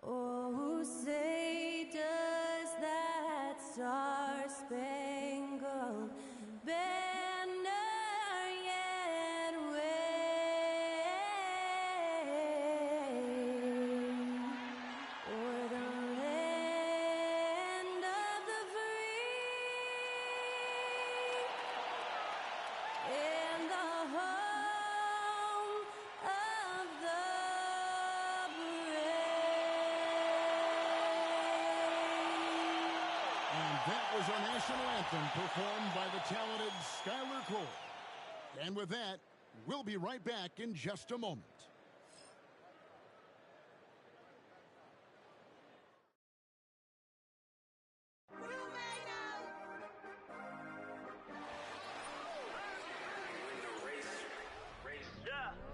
Oh, say does that star-spangled banner yet wave o'er the land of the free and the home of the That was our national anthem performed by the talented Skylar Cole. And with that, we'll be right back in just a moment.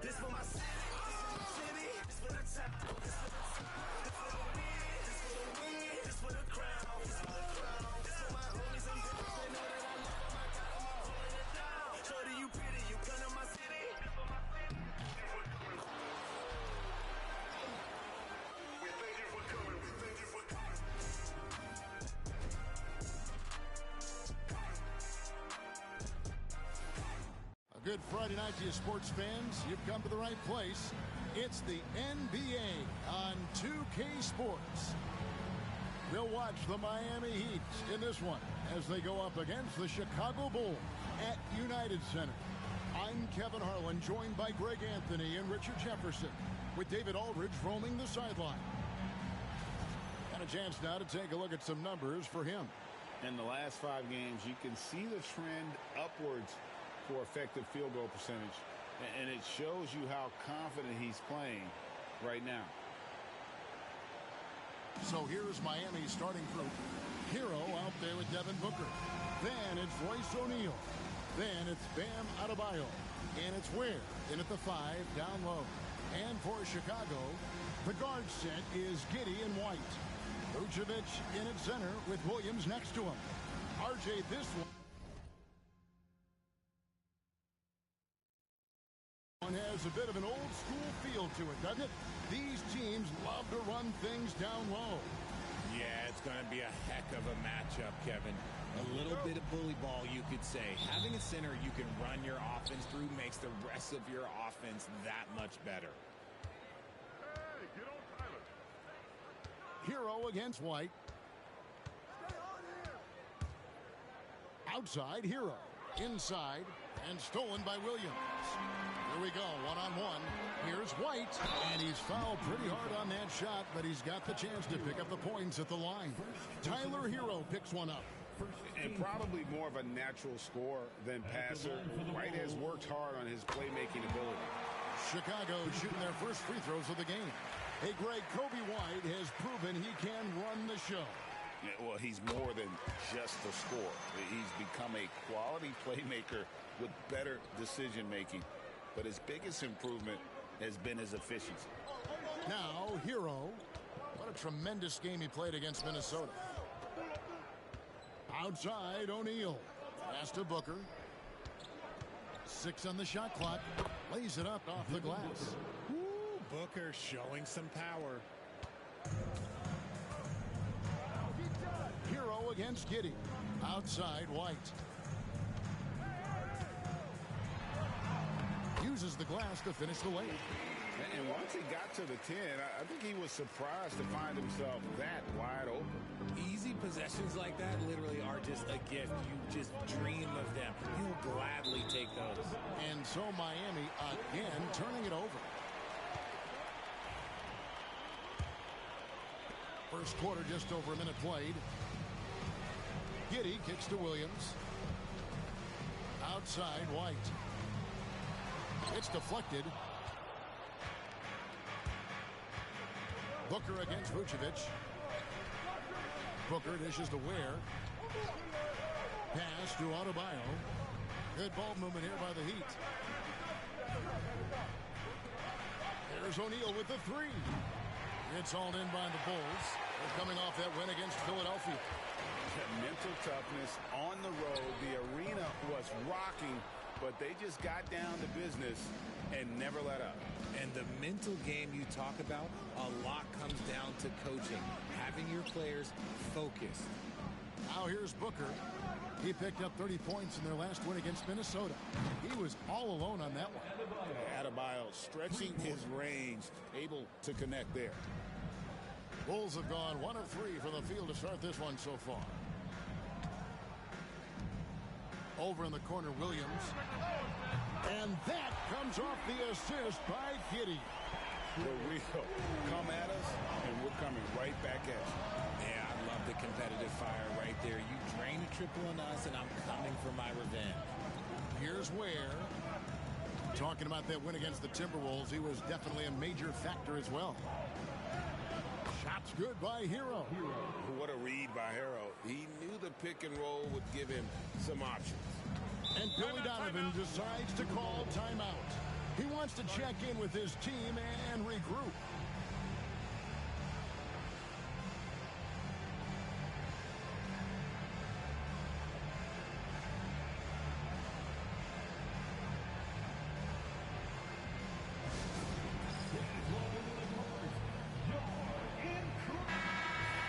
This for my city, this for the top, this for the win, this for the win, this for the crown, this for the crown, this for my homies and brothers. They know that I love them, I got them all holding it down. Shorty, you pretty, you come to my city. We thank you for coming, we thank you for coming. A good Friday night to you sports fans. You've come to the right place. It's the NBA on 2K Sports. We'll watch the Miami Heat in this one as they go up against the Chicago Bulls at United Center. I'm Kevin Harlan, joined by Greg Anthony and Richard Jefferson, with David Aldridge roaming the sideline. And a chance now to take a look at some numbers for him. In the last 5 games, you can see the trend upwards for effective field goal percentage, and it shows you how confident he's playing right now. So here's Miami's starting group. Hero out there with Devin Booker. Then it's Royce O'Neal. Then it's Bam Adebayo. And it's Ware in at the 5 down low. And for Chicago, the guard set is Giddey and White. Vucevic in at center with Williams next to him. RJ, this one has a bit of an old school feel to it, doesn't it? These teams love to run things down low. Yeah, it's going to be a heck of a matchup, Kevin. A little bit of bully ball, you could say. Having a center you can run your offense through makes the rest of your offense that much better. Hey, get on Tyler. Hero against White. Outside, Hero. Inside, and stolen by Williams. Here we go, one-on-one. Here's White, and he's fouled pretty hard on that shot, but he's got the chance to pick up the points at the line. Tyler Hero picks one up. And probably more of a natural scorer than passer. White has worked hard on his playmaking ability. Chicago shooting their first free throws of the game. Hey, Greg, Kobe White has proven he can run the show. Yeah, well, he's more than just a scorer. He's become a quality playmaker with better decision-making. But his biggest improvement has been his efficiency. Now, Hero. What a tremendous game he played against Minnesota. Outside, O'Neal. Pass to Booker. 6 on the shot clock. Lays it up off the glass. Woo, Booker showing some power. Hero against Giddey. Outside, White. Uses the glass to finish the layup. And once he got to the 10, I think he was surprised to find himself that wide open. Easy possessions like that literally are just a gift. You just dream of them. You'll gladly take those. And so Miami again turning it over. First quarter, just over a minute played. Giddey kicks to Williams. Outside, White. It's deflected. Booker against Vucevic. Booker dishes to Ware. Pass to Adebayo. Good ball movement here by the Heat. There's O'Neal with the 3. It's hauled in by the Bulls. They're coming off that win against Philadelphia. Mental toughness on the road. The arena was rocking but they just got down to business and never let up. And the mental game you talk about, a lot comes down to coaching, having your players focused. Now here's Booker. He picked up 30 points in their last win against Minnesota. He was all alone on that one. Adebayo stretching his range, able to connect there. Bulls have gone 1 of 3 from the field to start this one so far. Over in the corner, Williams. And that comes off the assist by Giddey. For real. Come at us, and we're coming right back at you. Yeah, I love the competitive fire right there. You drain a triple on us, and I'm coming for my revenge. Here's Ware. Talking about that win against the Timberwolves, he was definitely a major factor as well. Shots good by Hero. What a read by Hero. He knew the pick and roll would give him some options. And Billy Donovan decides to call timeout. He wants to check in with his team and regroup.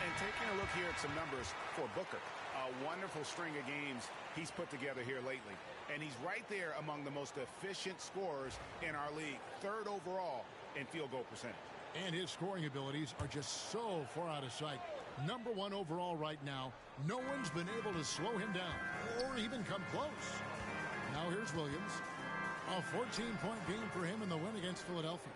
And taking a look here at some numbers for Booker. A wonderful string of games he's put together here lately. And he's right there among the most efficient scorers in our league. 3rd overall in field goal percentage. And his scoring abilities are just so far out of sight. Number 1 overall right now. No one's been able to slow him down or even come close. Now here's Williams. A 14-point game for him in the win against Philadelphia.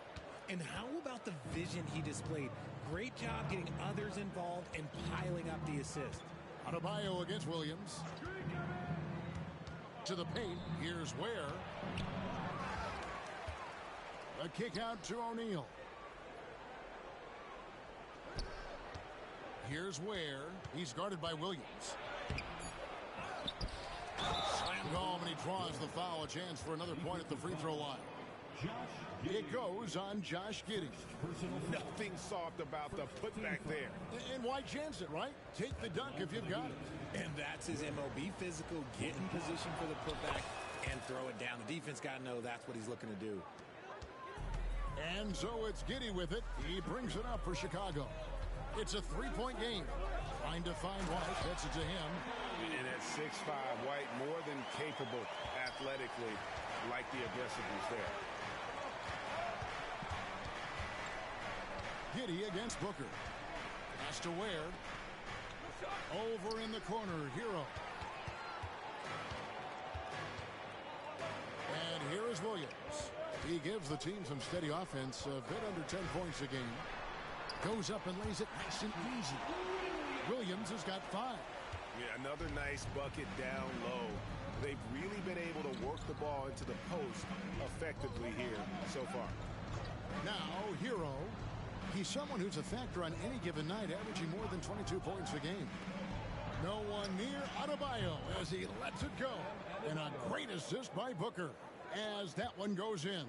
And how about the vision he displayed? Great job getting others involved and piling up the assist. Adebayo against Williams. To the paint. Here's Ware. A kick out to O'Neal. Here's Ware. He's guarded by Williams. Slammed home, and he draws the foul. A chance for another point at the free throw line. It goes on Josh Giddey. Nothing soft about the putback there. And why chance it, right? Take the dunk if you've got it. And that's his MO. Be physical, get in position for the putback, and throw it down. The defense got to know that's what he's looking to do. And so it's Giddey with it. He brings it up for Chicago. It's a 3-point game. Trying to find White. Gets it to him. And at 6'5", White more than capable athletically, like the aggressiveness there. Giddey against Booker. Pass to Ware. Over in the corner, Hero. And here is Williams. He gives the team some steady offense, a bit under 10 points a game. Goes up and lays it nice and easy. Williams has got 5. Yeah, another nice bucket down low. They've really been able to work the ball into the post effectively here so far. Now, Hero. He's someone who's a factor on any given night, averaging more than 22 points a game. No one near Adebayo as he lets it go. And a great assist by Booker as that one goes in.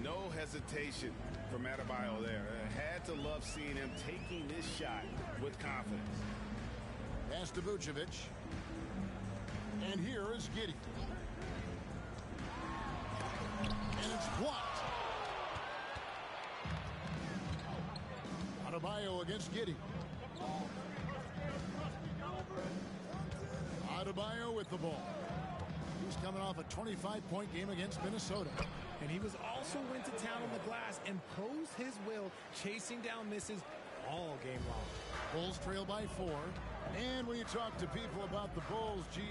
No hesitation from Adebayo there. Had to love seeing him taking this shot with confidence. Pass to Vucevic. And here is Giddey. And it's blocked. Adebayo against Giddey. Adebayo with the ball. He's coming off a 25-point game against Minnesota. And he was also went to town on the glass, imposed his will, chasing down misses all game long. Bulls trail by 4. And when you talk to people about the Bulls, GA,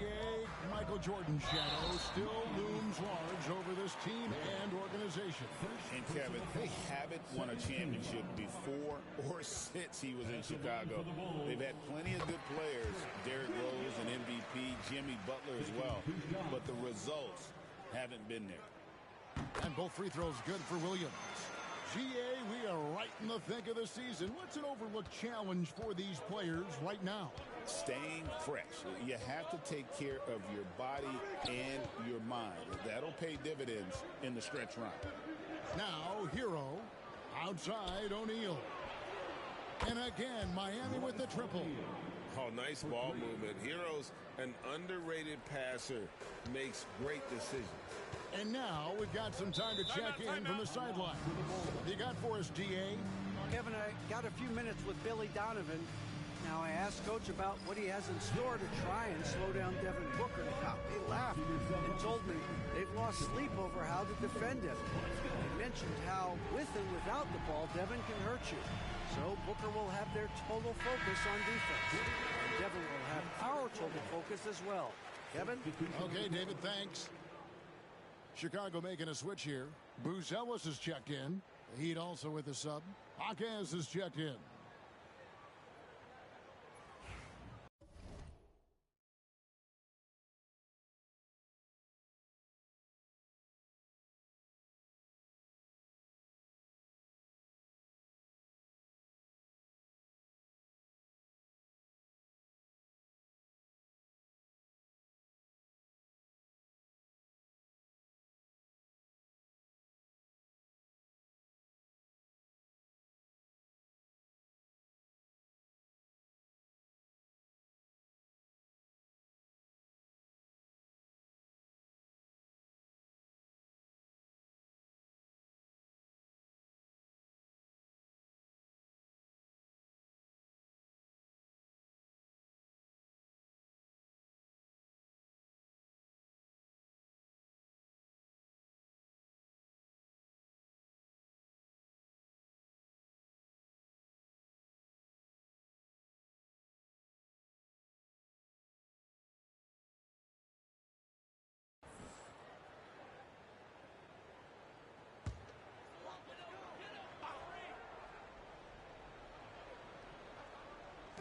Michael Jordan's shadow still looms large over this team and organization. And Kevin, they haven't won a championship before or since he was in Chicago. They've had plenty of good players, Derrick Rose, an MVP, Jimmy Butler as well. But the results haven't been there. And both free throws good for Williams. GA, we are right in the thick of the season. What's an overlooked challenge for these players right now? Staying fresh. You have to take care of your body and your mind. That'll pay dividends in the stretch run. Now, Hero. Outside, O'Neal. And again, Miami with the triple. Oh, nice ball movement. Hero's an underrated passer. Makes great decisions. And now we've got some time to check in from the sideline. You got for us, DA? Kevin, I got a few minutes with Billy Donovan. Now, I asked Coach about what he has in store to try and slow down Devin Booker. Now, he laughed and told me they've lost sleep over how to defend him. He mentioned how, with and without the ball, Devin can hurt you. So Booker will have their total focus on defense. And Devin will have our total focus as well. Kevin? Okay, David, thanks. Chicago making a switch here. Buzelis is checked in. The Heat also with the sub. Jaquez is checked in.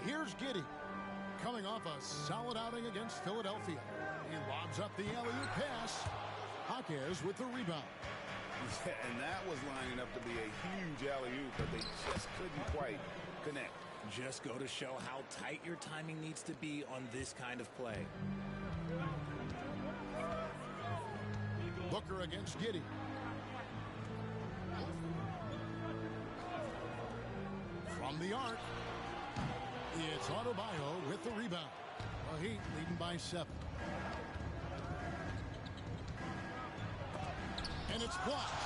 Here's Giddey, coming off a solid outing against Philadelphia. He lobs up the alley-oop pass. Jaquez with the rebound. Yeah, and that was lining up to be a huge alley-oop, but they just couldn't quite connect. Just go to show how tight your timing needs to be on this kind of play. Booker against Giddey. From the arc, it's Adebayo with the rebound. The Heat leading by 7. And it's blocked.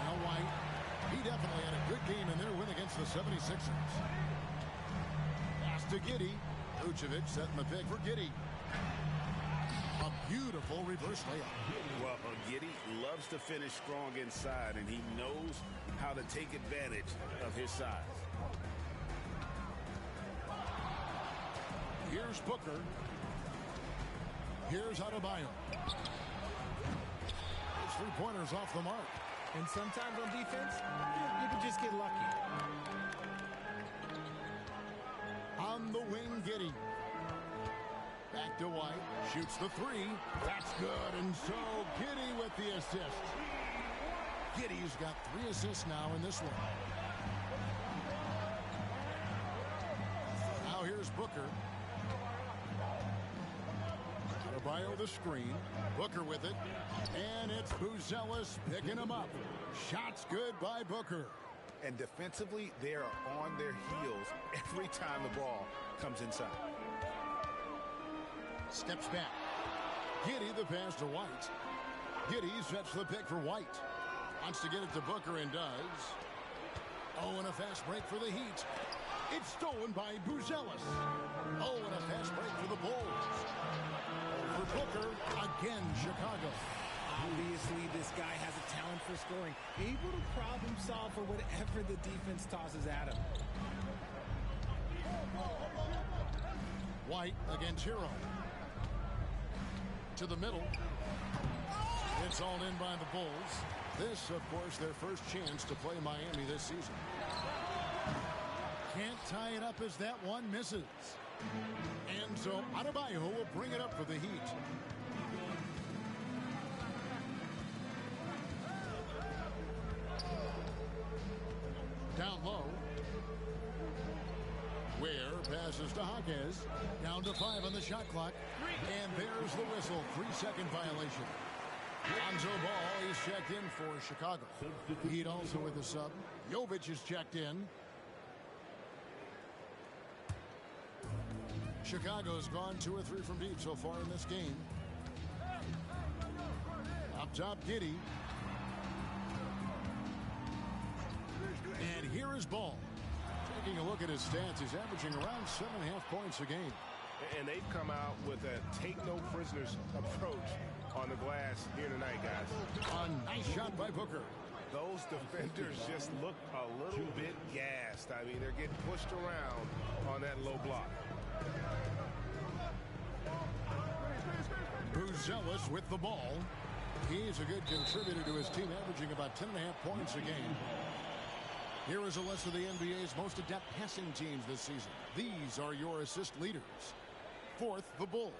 Now White, he definitely had a good game in their win against the 76ers. Pass to Giddey. Vucevic setting the pick for Giddey. A beautiful reverse layup. Well, Giddey loves to finish strong inside, and he knows how to take advantage of his size. Here's Booker. Here's Adebayo. His three-pointers off the mark. And sometimes on defense, you can just get lucky. On the wing, Giddey. Back to White. Shoots the three. That's good. And so Giddey with the assist. Giddey's got 3 assists now in this one. Now here's Booker. Adebayo the screen. Booker with it. And it's Buzelis picking him up. Shots good by Booker. And defensively, they are on their heels every time the ball comes inside. Steps back. Giddey the pass to White. Giddey sets the pick for White. Wants to get it to Booker and does. Oh, and a fast break for the Heat. It's stolen by Buzelis. Oh, and a fast break for the Bulls. For Booker, again, Chicago. Obviously, this guy has a talent for scoring. Able to problem solve for whatever the defense tosses at him. White against Hero. To the middle. It's all in by the Bulls. This, of course, their first chance to play Miami this season. Can't tie it up as that one misses. And so Adebayo will bring it up for the Heat. Down low. Ware passes to Jaquez. Down to 5 on the shot clock. And there's the whistle. 3-second violation. Lonzo Ball is checked in for Chicago. Heat also with the sub. Jovic is checked in. Chicago's gone 2 or 3 from deep so far in this game. Up top, Giddey. And here is Ball. Taking a look at his stats, he's averaging around 7.5 points a game. And they've come out with a take-no-prisoners approach on the glass here tonight, guys. A nice shot by Booker. Those defenders just look a little bit gassed. I mean, they're getting pushed around on that low block. Buzelis with the ball. He's a good contributor to his team, averaging about 10.5 points a game. Here is a list of the NBA's most adept passing teams this season. These are your assist leaders. 4th, the Bulls.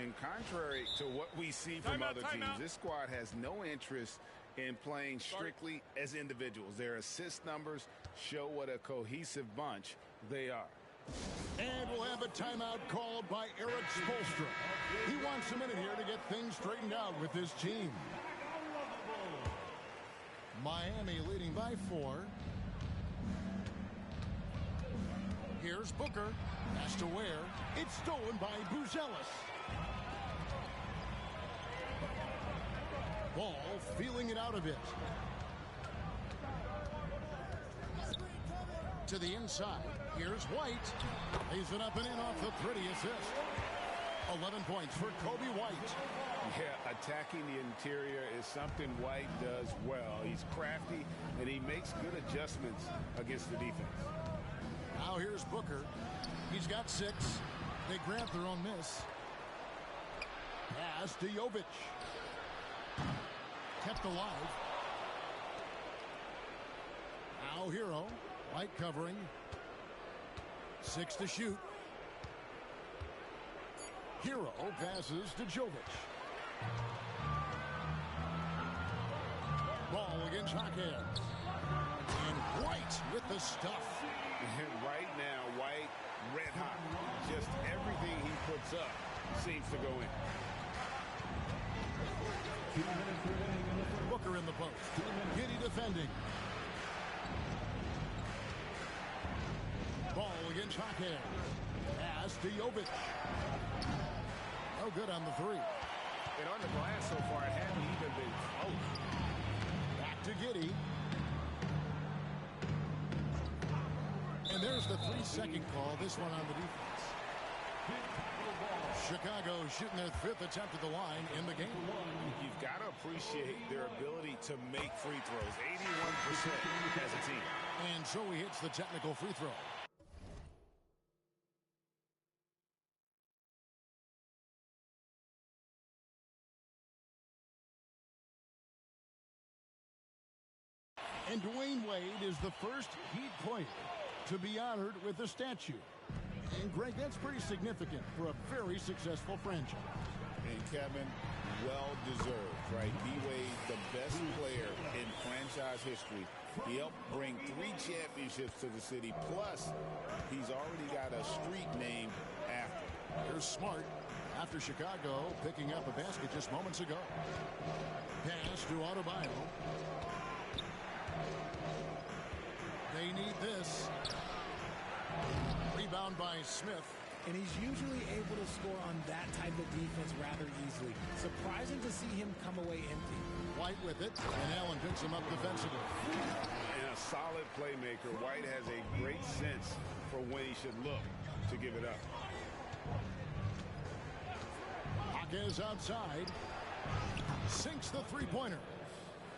And contrary to what we see from other teams, this squad has no interest in playing strictly as individuals. Their assist numbers show what a cohesive bunch they are. And we'll have a timeout called by Eric Spoelstra. He wants a minute here to get things straightened out with his team. Miami leading by 4. Here's Booker. Pass to Ware. It's stolen by Buzelis. Ball feeling it out a bit. To the inside. Here's White. Lays it up and in off the pretty assist. 11 points for Coby White. Yeah, attacking the interior is something White does well. He's crafty, and he makes good adjustments against the defense. Now here's Booker. He's got 6. They grant their own miss. Pass to Jovic. Kept alive. Now Hero. White covering. 6 to shoot. Hero passes to Jovic. Ball against Hawkins. And White with the stuff. And right now, White red hot. Just everything he puts up seems to go in. Booker in the post. Giddey defending. Ball against Hawkins. Pass to Jovic. No good on the 3. And on the glass so far, it hadn't even been close. Back to Giddey. And there's the 3-second call. This one on the defense. Chicago shooting their 5th attempt at the line in the game. You've got to appreciate their ability to make free throws. 81% as a team. And so he hits the technical free throw. And Dwayne Wade is the first Heat player to be honored with a statue. And Greg, that's pretty significant for a very successful franchise. And Kevin, well deserved, right? D-Wade, the best player in franchise history. He helped bring 3 championships to the city. Plus, he's already got a street named after. Here's Smart after Chicago picking up a basket just moments ago. Pass to Adebayo. They need this. Rebound by Smith. And he's usually able to score on that type of defense rather easily. Surprising to see him come away empty. White with it, and Allen picks him up defensively. And a solid playmaker. White has a great sense for when he should look to give it up. Hawkins outside. Sinks the 3-pointer.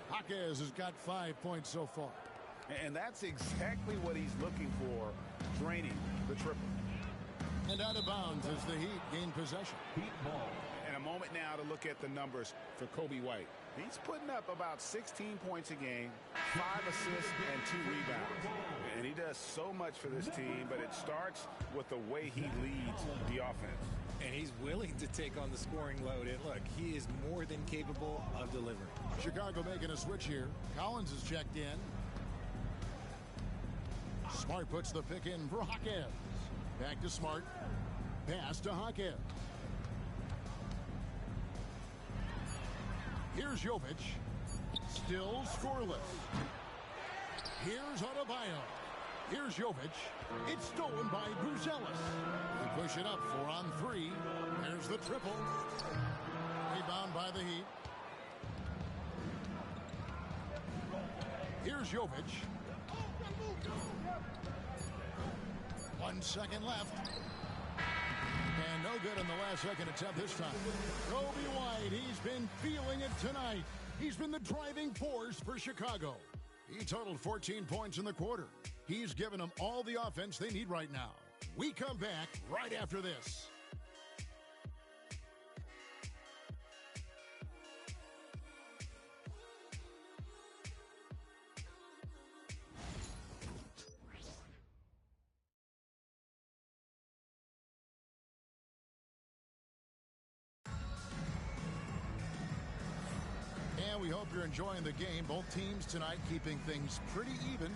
Hawkins has got 5 points so far. And that's exactly what he's looking for, draining the triple. And out of bounds as the Heat gain possession. Heat ball. And a moment now to look at the numbers for Coby White. He's putting up about 16 points a game, 5 assists, and 2 rebounds. And he does so much for this team, but it starts with the way he leads the offense. And he's willing to take on the scoring load. And look, he is more than capable of delivering. Chicago making a switch here. Collins is checked in. Smart puts the pick in for Hawkins. Back to Smart. Pass to Hawkins. Here's Jovic. Still scoreless. Here's Adebayo. Here's Jovic. It's stolen by Buzelis. They push it up 4-on-3. There's the triple. Rebound by the Heat. Here's Jovic. 1 second left. And no good on the last second attempt this time. Kobe White, he's been feeling it tonight. He's been the driving force for Chicago. He totaled 14 points in the quarter. He's given them all the offense they need right now. We come back right after this. And we hope you're enjoying the game. Both teams tonight keeping things pretty even.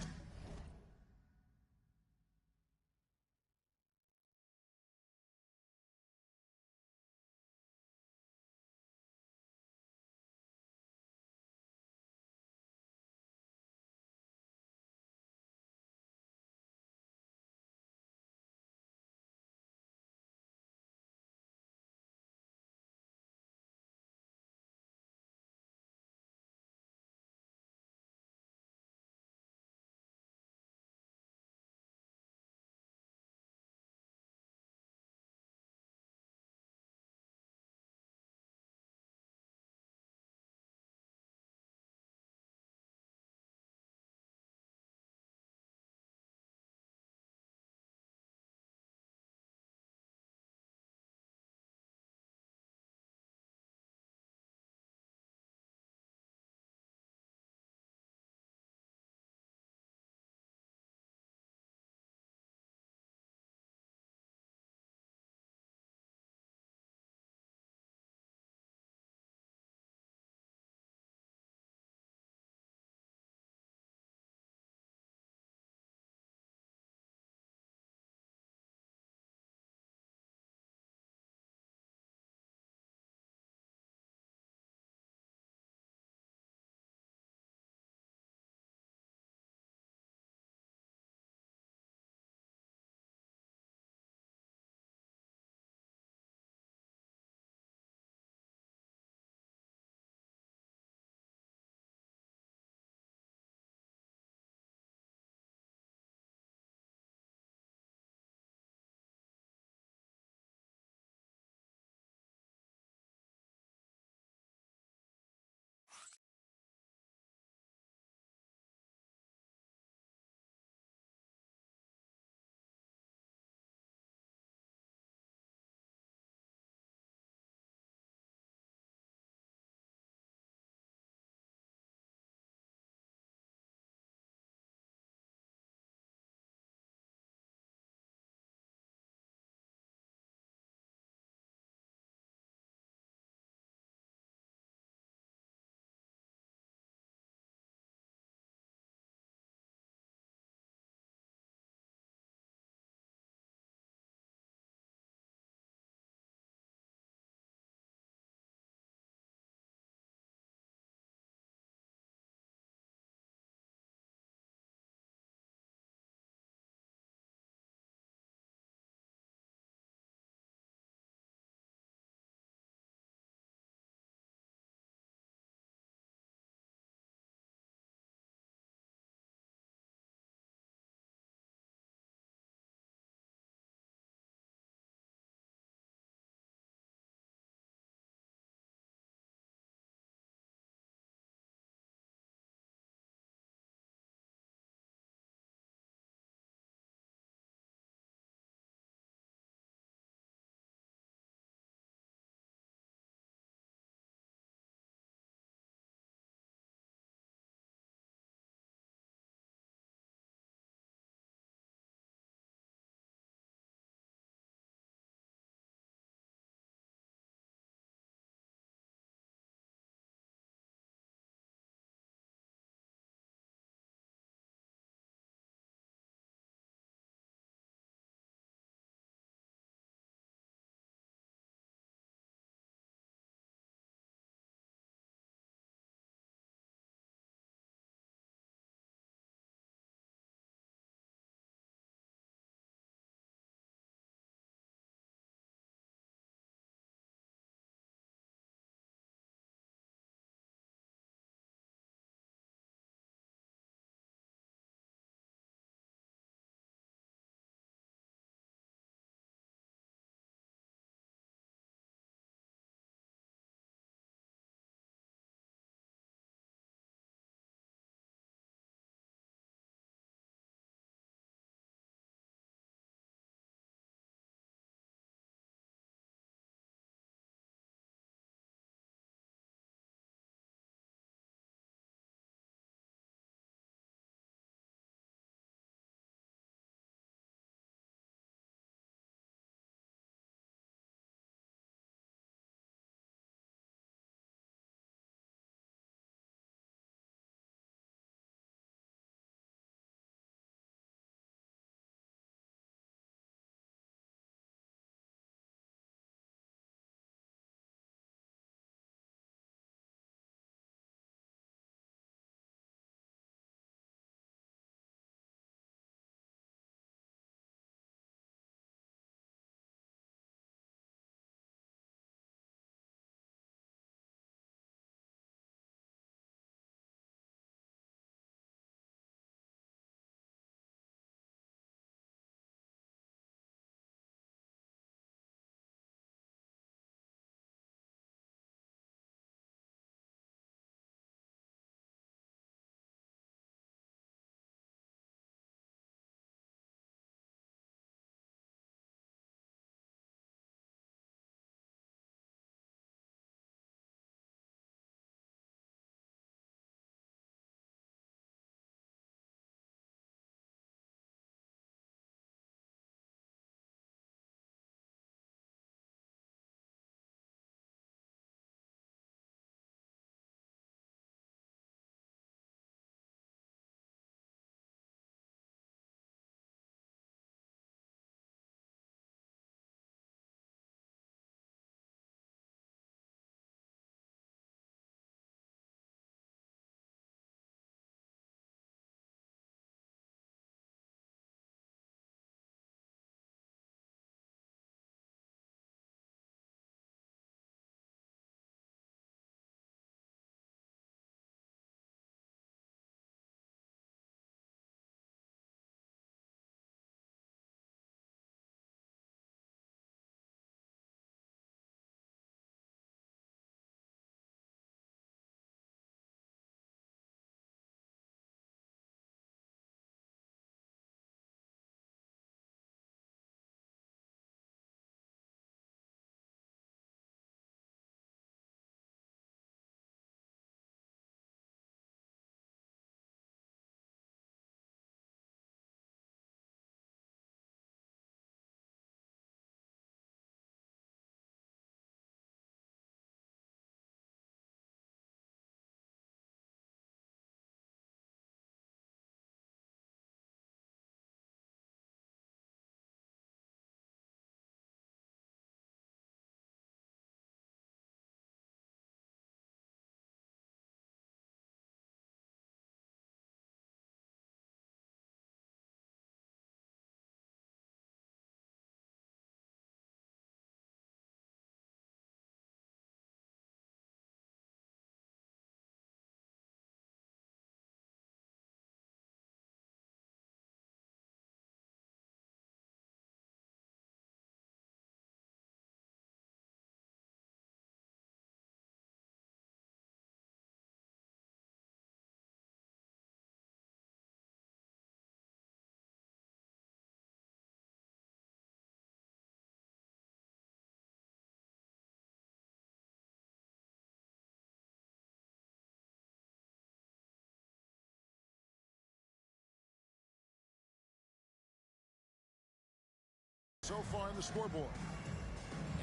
so far in the scoreboard.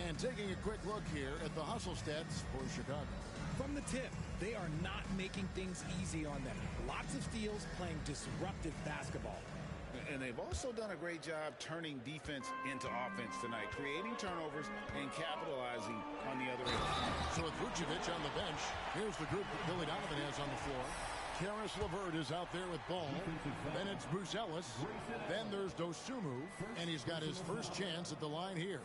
And taking a quick look here at the hustle stats for Chicago. From the tip, they are not making things easy on them. Lots of steals, playing disruptive basketball. And they've also done a great job turning defense into offense tonight, creating turnovers and capitalizing on the other end. So with Vucevic on the bench, here's the group that Billy Donovan has on the floor. Karis LeVert is out there with ball. Then it's Buzelis. Then there's Dosunmu. And he's got his first chance at the line here.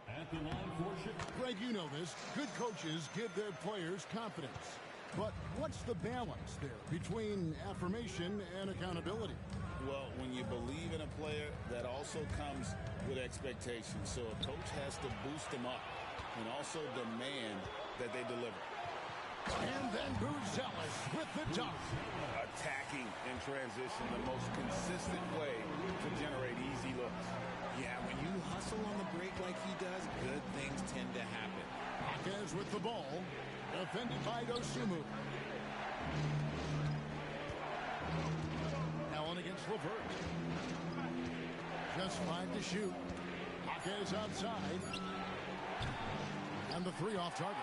At the line for Chicago. Greg, you know this. Good coaches give their players confidence. But what's the balance there between affirmation and accountability? Well, when you believe in a player, that also comes with expectations. So a coach has to boost them up and also demand that they deliver. And then Buzelis with the dunk. Attacking in transition, the most consistent way to generate easy looks. Yeah, when you hustle on the break like he does, good things tend to happen. Marquez with the ball. Defended by Dosunmu. Allen against LeVert. Just 5 to shoot. Marquez outside. And the three off target.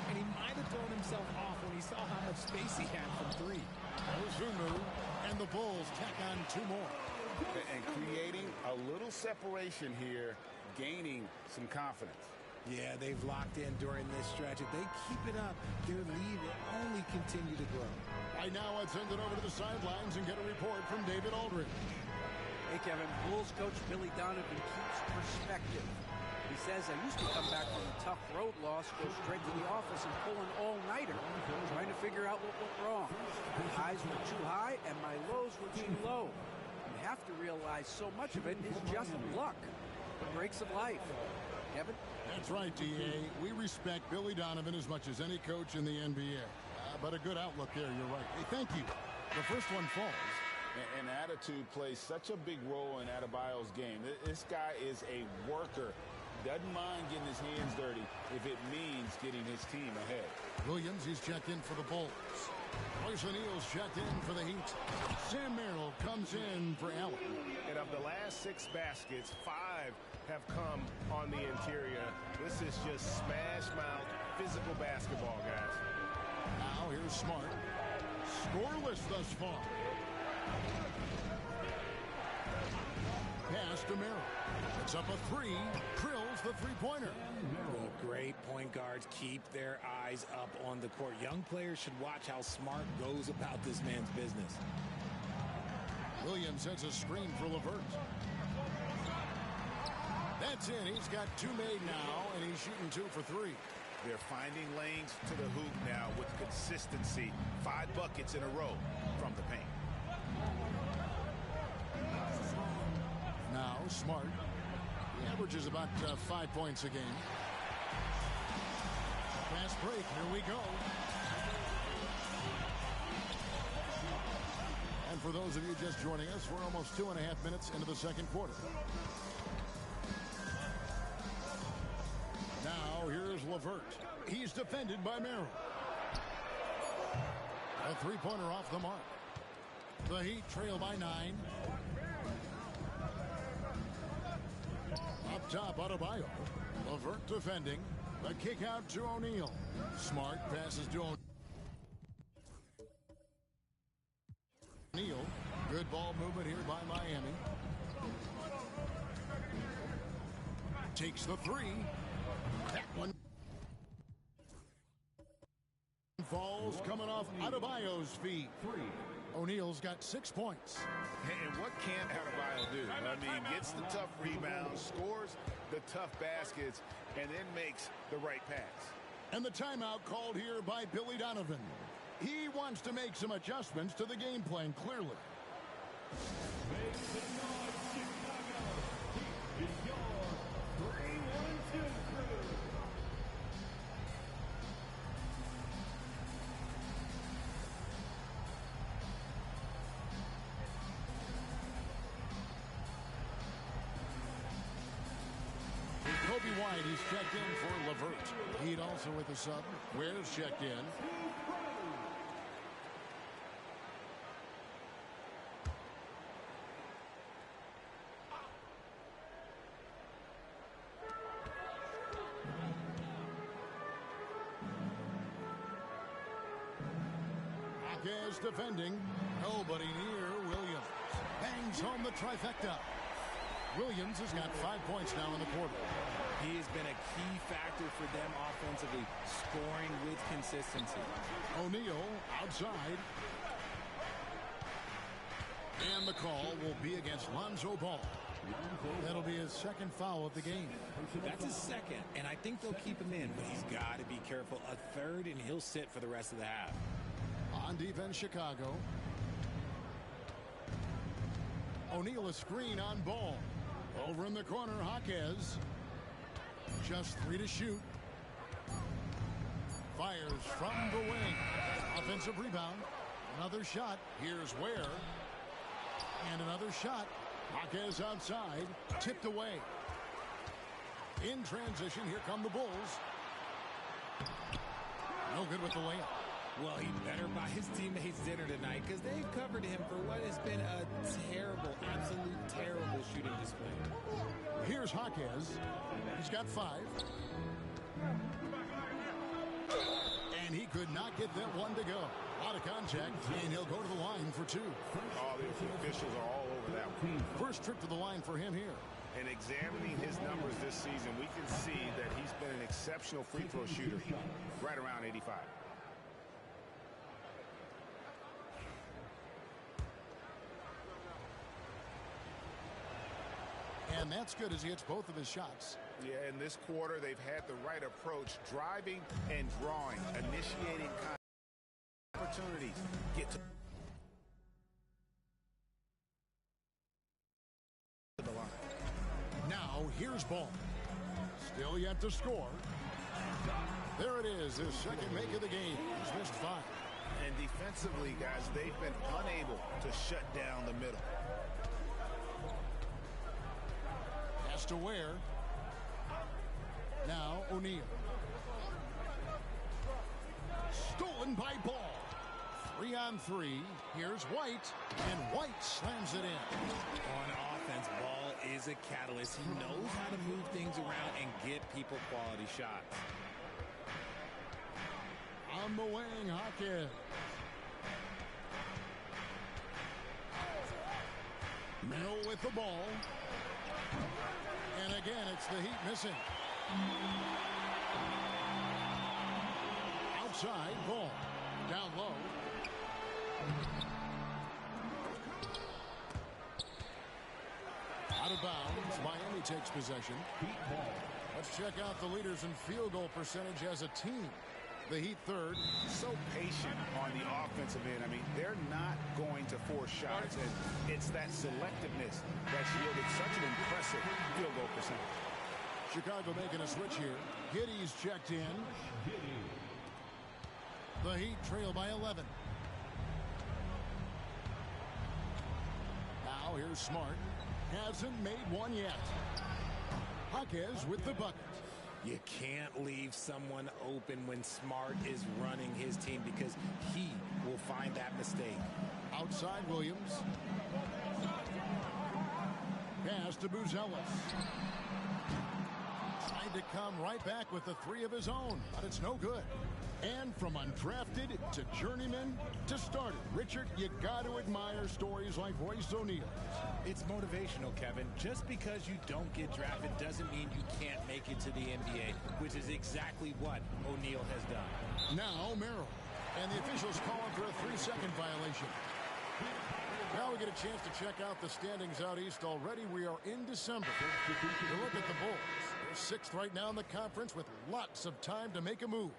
And he might have thrown himself off when he saw how much space he had from three. Dosunmu. And the Bulls tack on 2 more. And creating a little separation here, gaining some confidence. Yeah, they've locked in during this stretch. If they keep it up, their lead will only continue to grow. Right now, let's send it over to the sidelines and get a report from David Aldridge. Hey, Kevin, Bulls coach Billy Donovan keeps perspective. He says, I used to come back from a tough road loss, go straight to the office and pull an all-nighter, trying to figure out what went wrong. My highs were too high and my lows were too low. You have to realize so much of it is just luck. The breaks of life. Kevin? That's right, D.A. We respect Billy Donovan as much as any coach in the NBA. But a good outlook there, you're right. Hey, thank you. The first one falls. And attitude plays such a big role in Adebayo's game. This guy is a worker. Doesn't mind getting his hands dirty if it means getting his team ahead. Williams, he's checked in for the Bulls. Royce O'Neal's checked in for the Heat. Sam Merrill comes in for Allen. And of the last 6 baskets, 5 have come on the interior. This is just smash-mouth physical basketball, guys. Now here's Smart. Scoreless thus far. Pass to Merrill. It's up a 3. Drills the three-pointer. Well, great point guards keep their eyes up on the court. Young players should watch how Smart goes about this man's business. Williams sets a screen for LeVert. That's in. He's got 2 made now, and he's shooting 2 for 3. They're finding lanes to the hoop now with consistency. 5 buckets in a row from the paint. Now Smart. He averages about 5 points a game. Fast break. Here we go. And for those of you just joining us, we're almost 2.5 minutes into the second quarter. Now here's LeVert. He's defended by Merrill. A three-pointer off the mark. The Heat trail by 9. Up top, Adebayo. LeVert defending. The kick out to O'Neal. Smart passes to O'Neal. Good ball movement here by Miami. Takes the 3. That one falls coming off Adebayo's feet. O'Neal's got 6 points. And what can't Adebayo do? I mean, gets the tough rebounds, scores the tough baskets, and then makes the right pass. And the timeout called here by Billy Donovan. He wants to make some adjustments to the game plan, clearly. Make some noise, Chicago. Heat is your 3-1-2 crew. Kobe White, he's checked in for LeVert. Heat also with the sub. Ware's checked in. Jaquez defending. Nobody near Williams. Bangs home the trifecta. Williams has got 5 points now in the quarter. He has been a key factor for them offensively, scoring with consistency. O'Neal outside. And the call will be against Lonzo Ball. That'll be his second foul of the game. That's his second, and I think they'll keep him in, but he's got to be careful. A third, and he'll sit for the rest of the half. On defense, Chicago. O'Neal a screen on Ball. Over in the corner, Jaquez. Just 3 to shoot. Fires from the wing. Offensive rebound. Another shot. Here's Ware. And another shot. Jaquez outside. Tipped away. In transition, here come the Bulls. No good with the layup. Well, he better buy his teammates dinner tonight because they've covered him for what has been a terrible, absolute terrible shooting display. Here's Jaquez. He's got 5. And he could not get that one to go. Out of contact, and he'll go to the line for 2. All the officials are all over that one. First trip to the line for him here. And examining his numbers this season, we can see that he's been an exceptional free throw shooter, right around 85. And that's good as he hits both of his shots. Yeah, in this quarter, they've had the right approach, driving and drawing, initiating opportunities. Get to the line. Now, here's Ball. Still yet to score. There it is, his second make of the game. He's missed 5. And defensively, guys, they've been unable to shut down the middle. Has to Ware. Now O'Neal. Stolen by Ball. 3 on 3. Here's White. And White slams it in. On offense, Ball is a catalyst. He knows how to move things around and get people quality shots. On the wing, Jaquez. Middle with the ball. And again, it's the Heat missing. Outside, Ball. Down low. Out of bounds, Miami takes possession. Let's check out the leaders in field goal percentage as a team. The Heat third. So patient on the offensive end. I mean, they're not going to force shots, and it's that selectiveness that's yielded such an impressive field goal percentage. Chicago making a switch here. Giddey's checked in. The Heat trail by 11. Now here's Smart. Hasn't made one yet. Jaquez with the bucket. You can't leave someone open when Smart is running his team because he will find that mistake. Outside Williams. Pass to Buzelis. Tried to come right back with the 3 of his own, but it's no good. And from undrafted to journeyman to starter, Richard, you got to admire stories like Royce O'Neal. It's motivational, Kevin. Just because you don't get drafted doesn't mean you can't make it to the NBA, which is exactly what O'Neal has done. Now Merrill, and the officials calling for a 3-second violation. Now we get a chance to check out the standings out east already. We are in December. We look at the Bulls. They're 6th right now in the conference with lots of time to make a move.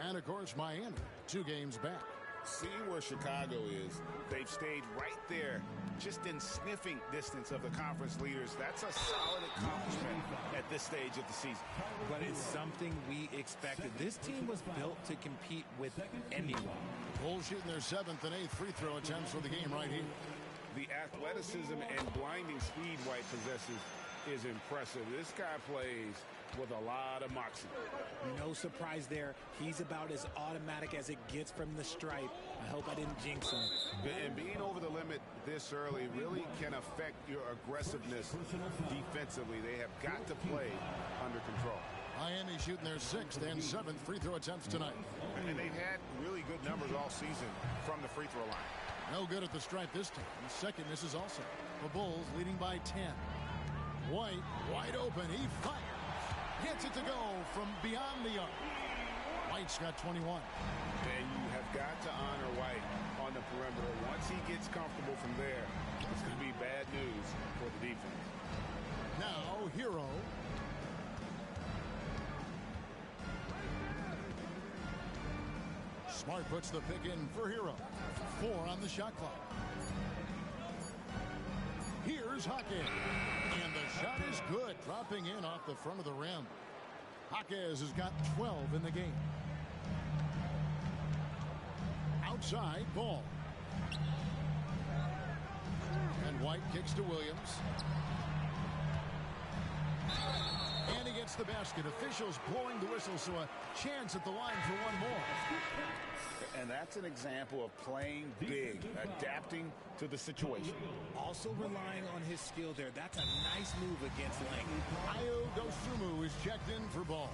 And, of course, Miami, 2 games back. Seeing where Chicago is, they've stayed right there, just in sniffing distance of the conference leaders. That's a solid accomplishment at this stage of the season. But it's something we expected. This team was built to compete with anyone. Bulls shooting their 7th and 8th free throw attempts for the game right here. The athleticism and blinding speed White possesses is impressive. This guy plays with a lot of moxie. No surprise there. He's about as automatic as it gets from the stripe. I hope I didn't jinx him. And being over the limit this early really can affect your aggressiveness defensively. They have got to play under control. Miami shooting their 6th and 7th free throw attempts tonight. And they've had really good numbers all season from the free throw line. No good at the stripe this time. Second misses also. The Bulls leading by 10. White wide open. He fires. Gets it to go from beyond the arc. White's got 21. And you have got to honor White on the perimeter. Once he gets comfortable from there, it's going to be bad news for the defense. Now, Hero. Smart puts the pick in for Hero. 4 on the shot clock. Here's Jaquez. And the shot is good. Dropping in off the front of the rim. Jaquez has got 12 in the game. Outside ball. And White kicks to Williams. And he gets the basket. Officials blowing the whistle, so a chance at the line for one more. And that's an example of playing big, adapting to the situation. Also relying on his skill there. That's a nice move against length. Ayo Dosunmu is checked in for ball.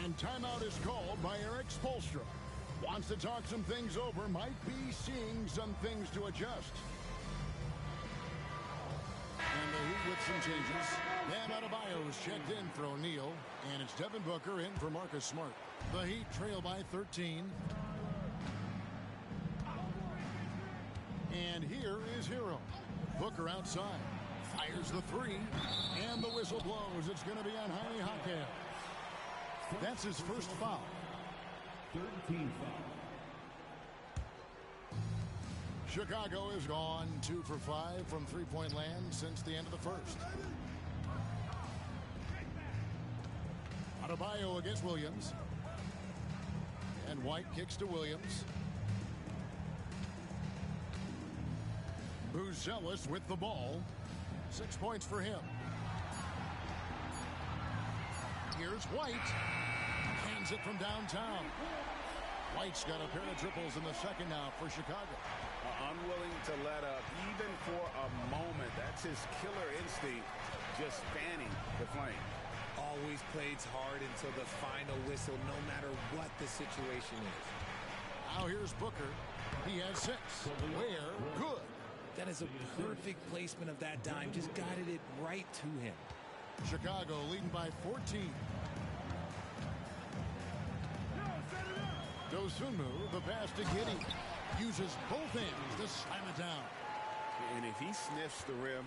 And timeout is called by Eric Spoelstra. Wants to talk some things over. Might be seeing some things to adjust. And the Heat with some changes. Bam Adebayo is checked in for O'Neal. And it's Devin Booker in for Marcus Smart. The Heat trail by 13. And here is Hero. Booker outside. Fires the 3. And the whistle blows. It's going to be on Jaime Jaquez. That's his first foul. 13 foul. Chicago is gone 2 for 5 from three-point land since the end of the first. Adebayo against Williams. And White kicks to Williams. Buzelis with the ball. 6 points for him. Here's White. Hands it from downtown. White's got a pair of triples in the second now for Chicago. Unwilling to let up even for a moment. That's his killer instinct, just fanning the flame. Always plays hard until the final whistle, no matter what the situation is. Now here's Booker. He has 6. Where? Good. That is a perfect placement of that dime. Just guided it right to him. Chicago leading by 14. Dosunmu, the pass to Giddey. Uses both hands to slam it down. And if he sniffs the rim,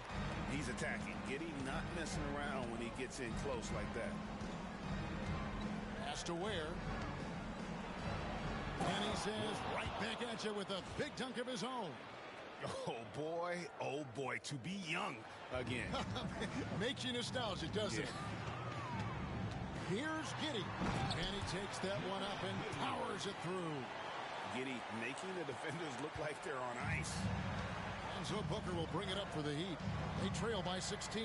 he's attacking. Giddey not messing around when he gets in close like that. Pass to Ware. And he says, right back at you with a big dunk of his own. Oh boy, to be young again. Makes you nostalgic, doesn't it? Here's Giddey. And he takes that one up and powers it through. Giddey making the defenders look like they're on ice. And so Booker will bring it up for the Heat. They trail by 16.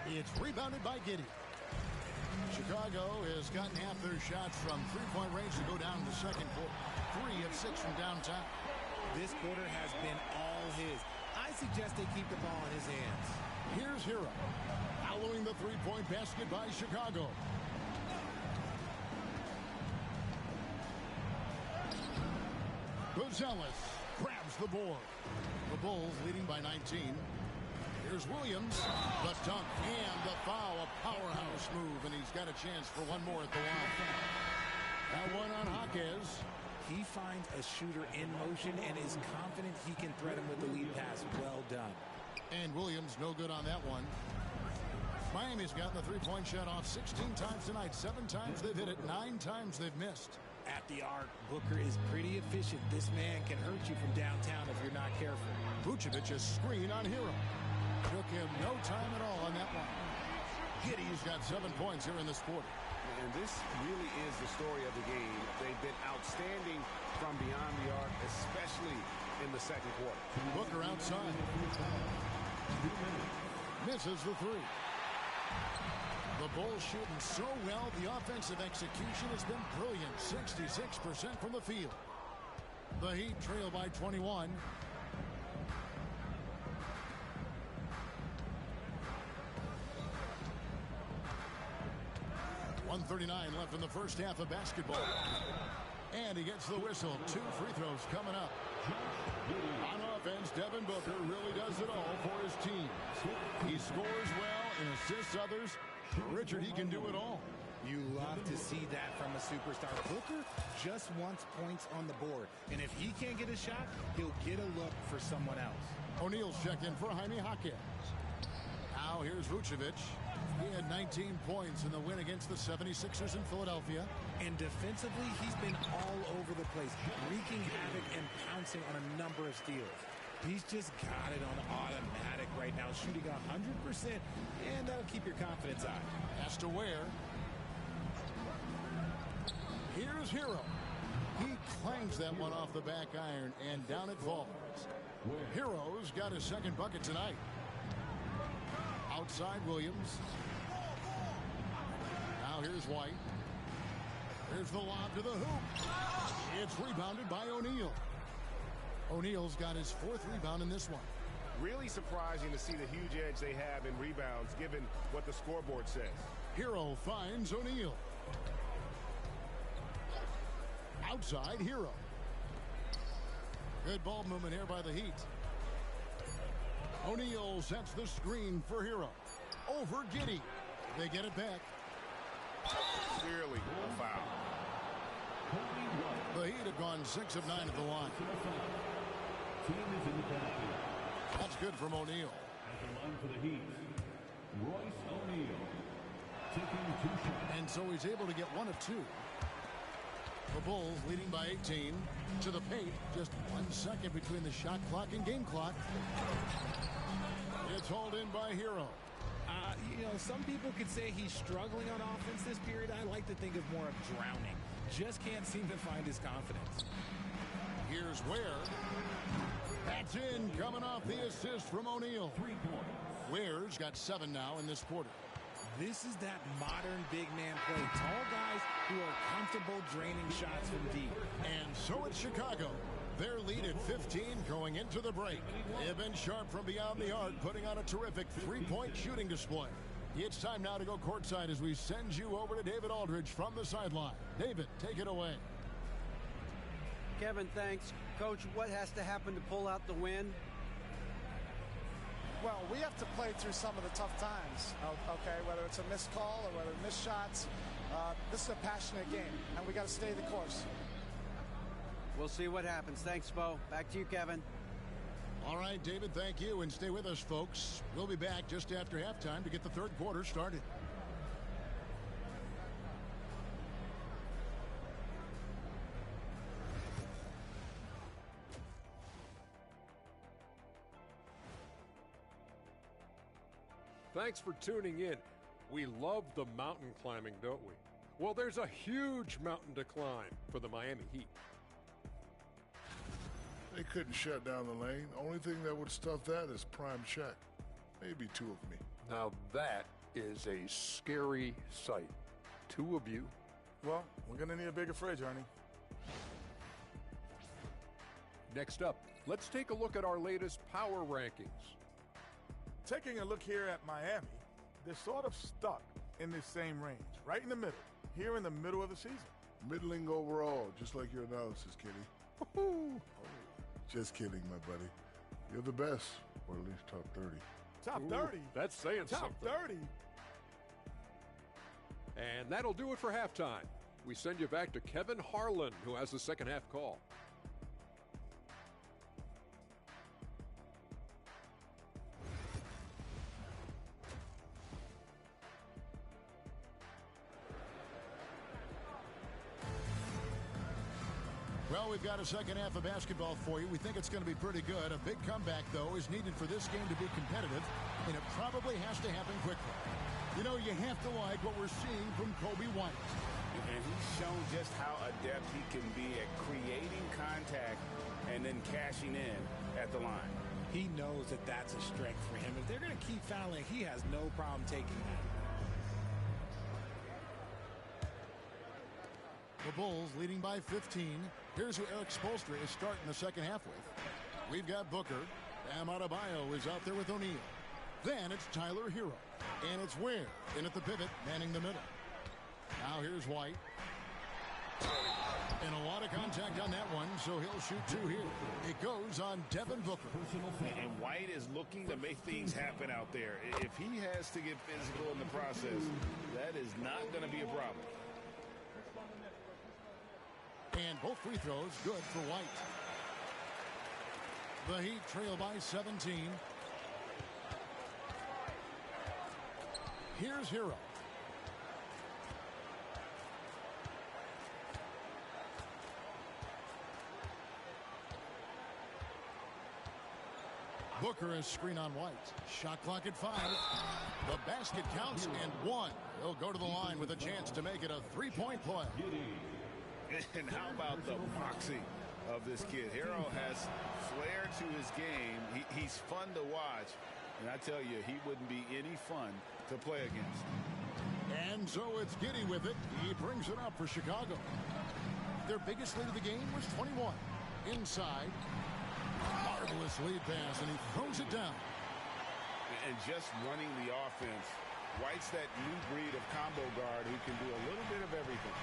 It's rebounded by Giddey. Chicago has gotten half their shots from three-point range to go down in the second quarter. 3 of 6 from downtown. This quarter has been all his. I suggest they keep the ball in his hands. Here's Hero. Following the three-point basket by Chicago. Buzelis grabs the board. The Bulls leading by 19. Here's Williams. The dunk and the foul. A powerhouse move, and he's got a chance for one more at the line. That one on Jaquez. He finds a shooter in motion and is confident he can thread him with the lead pass. Well done. And Williams no good on that one. Miami's gotten the three-point shot off 16 times tonight. 7 times they've hit it. 9 times they've missed. At the arc, Booker is pretty efficient. This man can hurt you from downtown if you're not careful. Vucevic a screen on Hero. Took him no time at all on that one. Giddey's got 7 points here in this quarter. And this really is the story of the game. They've been outstanding from beyond the arc, especially in the second quarter. Booker outside. Misses the 3. The Bulls shooting so well. The offensive execution has been brilliant. 66% from the field. The Heat trail by 21. 1:39 left in the first half of basketball. And he gets the whistle. 2 free throws coming up. On offense, Devin Booker really does it all for his team. He scores well and assists others. Richard, he can do it all. You love to see that from a superstar. Booker just wants points on the board. And if he can't get a shot, he'll get a look for someone else. O'Neal's checked in for Jaime Jaquez. Now here's Vucevic. He had 19 points in the win against the 76ers in Philadelphia. And defensively, he's been all over the place, wreaking havoc and pouncing on a number of steals. He's just got it on automatic right now, shooting 100%, and that'll keep your confidence high. Has to wear. Here's Hero. He clangs that one off the back iron, and down it falls. Hero's got his second bucket tonight. Outside Williams. Now here's White. Here's the lob to the hoop. It's rebounded by O'Neal. O'Neal's got his 4th rebound in this one. Really surprising to see the huge edge they have in rebounds given what the scoreboard says. Hero finds O'Neal. Outside Hero. Good ball movement here by the Heat. O'Neal sets the screen for Hero. Over Giddey. They get it back. Clearly a foul. The Heat have gone 6 of 9 at the line. That's good from O'Neal. At the line for the Heat, Royce O'Neal taking 2 shots. And so he's able to get 1 of 2. The Bulls leading by 18 to the paint. Just 1 second between the shot clock and game clock. It's hauled in by Hero. You know, some people could say he's struggling on offense this period. I like to think of more of drowning. Just can't seem to find his confidence. Here's Ware. That's in, coming off the assist from O'Neal. 3 points. Ware's got 7 now in this quarter. This is that modern big man play. Tall guys who are comfortable draining shots from deep. And so it's Chicago. Their lead at 15 going into the break. They've been sharp from beyond the arc, putting on a terrific 3-point shooting display. It's time now to go courtside as we send you over to David Aldridge from the sideline. David, take it away. Kevin, thanks. Coach, what has to happen to pull out the win? Well, we have to play through some of the tough times, okay, whether it's a missed call or whether missed shots. This is a passionate game, and we got to stay the course. We'll see what happens. Thanks, Bo. Back to you, Kevin. All right, David, thank you, and stay with us, folks. We'll be back just after halftime to get the 3rd quarter started. Thanks for tuning in. We love the mountain climbing, don't we? Well, there's a huge mountain to climb for the Miami Heat. They couldn't shut down the lane. Only thing that would stuff that is prime check. Maybe 2 of me. Now that is a scary sight. 2 of you. Well, we're going to need a bigger fridge, Arnie. Next up, let's take a look at our latest power rankings. Taking a look here at Miami, they're sort of stuck in this same range, right in the middle, here in the middle of the season. Middling overall, just like your analysis, Kitty. Woo-hoo. Just kidding, my buddy. You're the best, or at least top 30. Top Ooh, 30? That's saying Top something. 30? And that'll do it for halftime. We send you back to Kevin Harlan, who has the second half call. Well, we've got a second half of basketball for you. We think it's going to be pretty good. A big comeback, though, is needed for this game to be competitive, and it probably has to happen quickly. You know, you have to like what we're seeing from Coby White. And he's shown just how adept he can be at creating contact and then cashing in at the line. He knows that that's a strength for him. If they're going to keep fouling, he has no problem taking that. The Bulls leading by 15. Here's who Eric Spoelstra is starting the second half with. We've got Booker. Bam Adebayo is out there with O'Neal. Then it's Tyler Hero. And it's Ware in at the pivot, manning the middle. Now here's White. And a lot of contact on that one, so he'll shoot two here. It goes on Devin Booker. And White is looking to make things happen out there. If he has to get physical in the process, that is not going to be a problem. And both free throws good for White. The Heat trail by 17. Here's Hero. Booker is screen on White. Shot clock at 5. The basket counts and 1. He'll go to the line with a chance to make it a three-point play. And how about the moxie of this kid? Hero has flair to his game. He's fun to watch. And I tell you, he wouldn't be any fun to play against. And so it's Giddey with it. He brings it up for Chicago. Their biggest lead of the game was 21. Inside. Marvelous lead pass, and he throws it down. And just running the offense, White's that new breed of combo guard who can do a little bit of everything.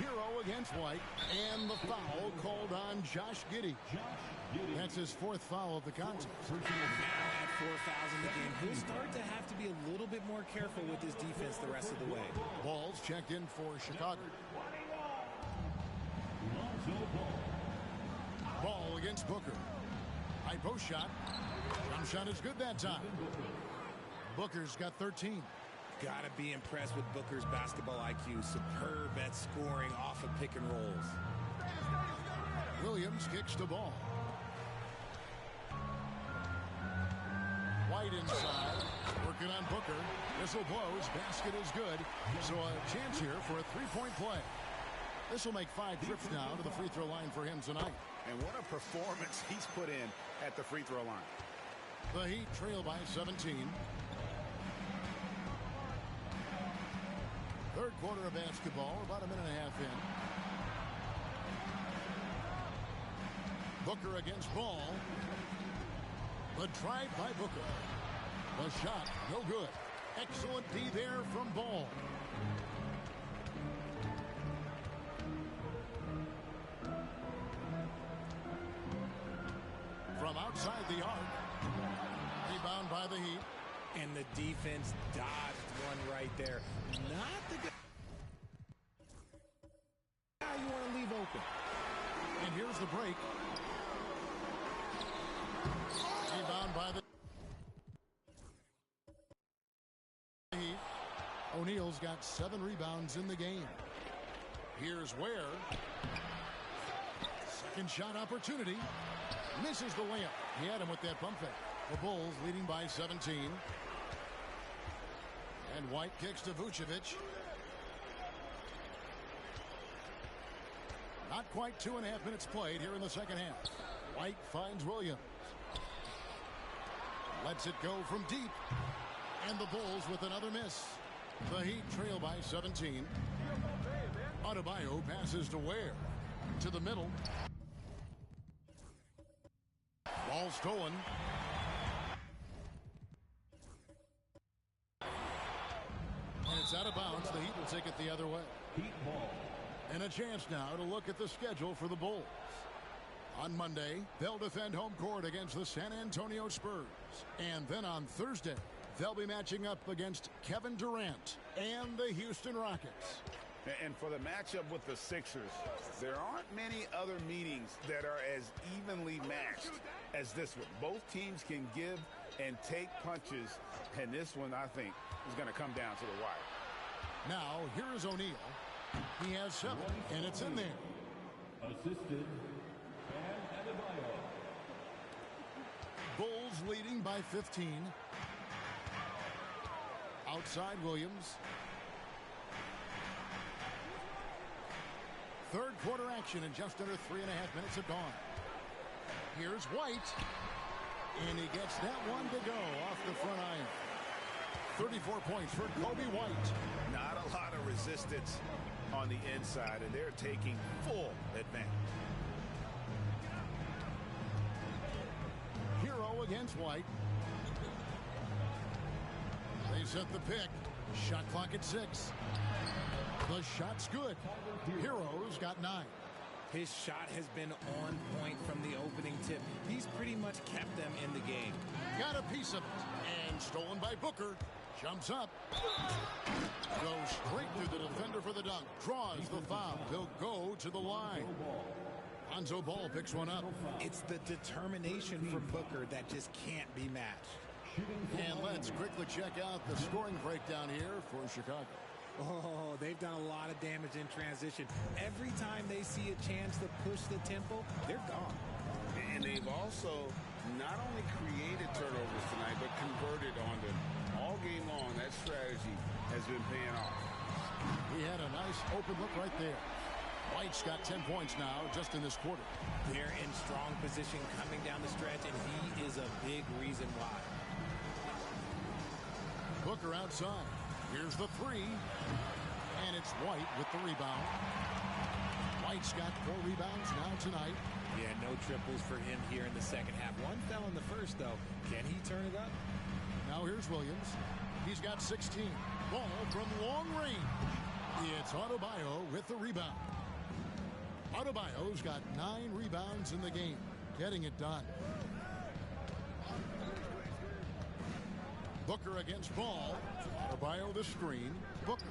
Hero against White, and the foul called on Josh Giddey. That's his 4th foul of the contest. Now at 4 fouls in the game, he'll start to have to be a little bit more careful with his defense the rest of the way. Ball's checked in for Chicago. Ball against Booker. High post shot. Jump shot is good that time. Booker's got 13. Gotta be impressed with Booker's basketball IQ. Superb at scoring off of pick and rolls. Williams kicks the ball. White inside. Working on Booker. Whistle blows. Basket is good. So a chance here for a three-point play. This will make 5 trips now to the free throw line for him tonight. And what a performance he's put in at the free throw line. The Heat trail by 17. Third quarter of basketball, about a minute and a half in. Booker against Ball. The drive by Booker. The shot, no good. Excellent D there from Ball. From outside the arc. Rebound by the Heat. And the defense dodged one right there. Not the guy you want to leave open. And here's the break. Rebound by the Heat. O'Neal's got 7 rebounds in the game. Here's Ware. Second shot opportunity. Misses the layup. He had him with that pump fake. The Bulls leading by 17. And White kicks to Vucevic. Not quite 2.5 minutes played here in the second half. White finds Williams. Lets it go from deep. And the Bulls with another miss. The Heat trail by 17. Adebayo passes to Ware. To the middle. Ball stolen. And it's out of bounds. The Heat will take it the other way. Heat ball. And a chance now to look at the schedule for the Bulls. On Monday, they'll defend home court against the San Antonio Spurs. And then on Thursday, they'll be matching up against Kevin Durant and the Houston Rockets. And for the matchup with the Sixers, there aren't many other meetings that are as evenly matched as this one. Both teams can give and take punches, and this one, I think, is going to come down to the wire. Now, here is O'Neal. He has 7, and it's in there. Assisted. Bam Adebayo. Bulls leading by 15. Outside Williams. Third quarter action in just under 3.5 minutes have gone. Here's White. And he gets that one to go off the front iron. 34 points for Kobe White. Not a lot of resistance on the inside, and they're taking full advantage. Hero against White. They They set the pick. Shot clock at 6. The shot's good. Heroes got 9. His shot has been on point from the opening tip. He's pretty much kept them in the game. Got a piece of it. And stolen by Booker. Jumps up. Goes straight through the defender for the dunk. Draws the foul. He'll go to the line. Lonzo Ball picks one up. It's the determination from Booker that just can't be matched. And let's quickly check out the scoring breakdown here for Chicago. Oh, they've done a lot of damage in transition. Every time they see a chance to push the tempo, they're gone. And they've also not only created turnovers tonight, but converted on them. All game long, that strategy has been paying off. He had a nice open look right there. White's got 10 points now just in this quarter. They're in strong position coming down the stretch, and he is a big reason why. Booker outside. Here's the 3. And it's White with the rebound. White's got 4 rebounds now tonight. Yeah, no triples for him here in the second half. One fell in the first, though. Can he turn it up? Now here's Williams. He's got 16. Ball from long range. It's Adebayo with the rebound. Adebayo's got 9 rebounds in the game. Getting it done. Booker against Ball. Adebayo the screen. Booker.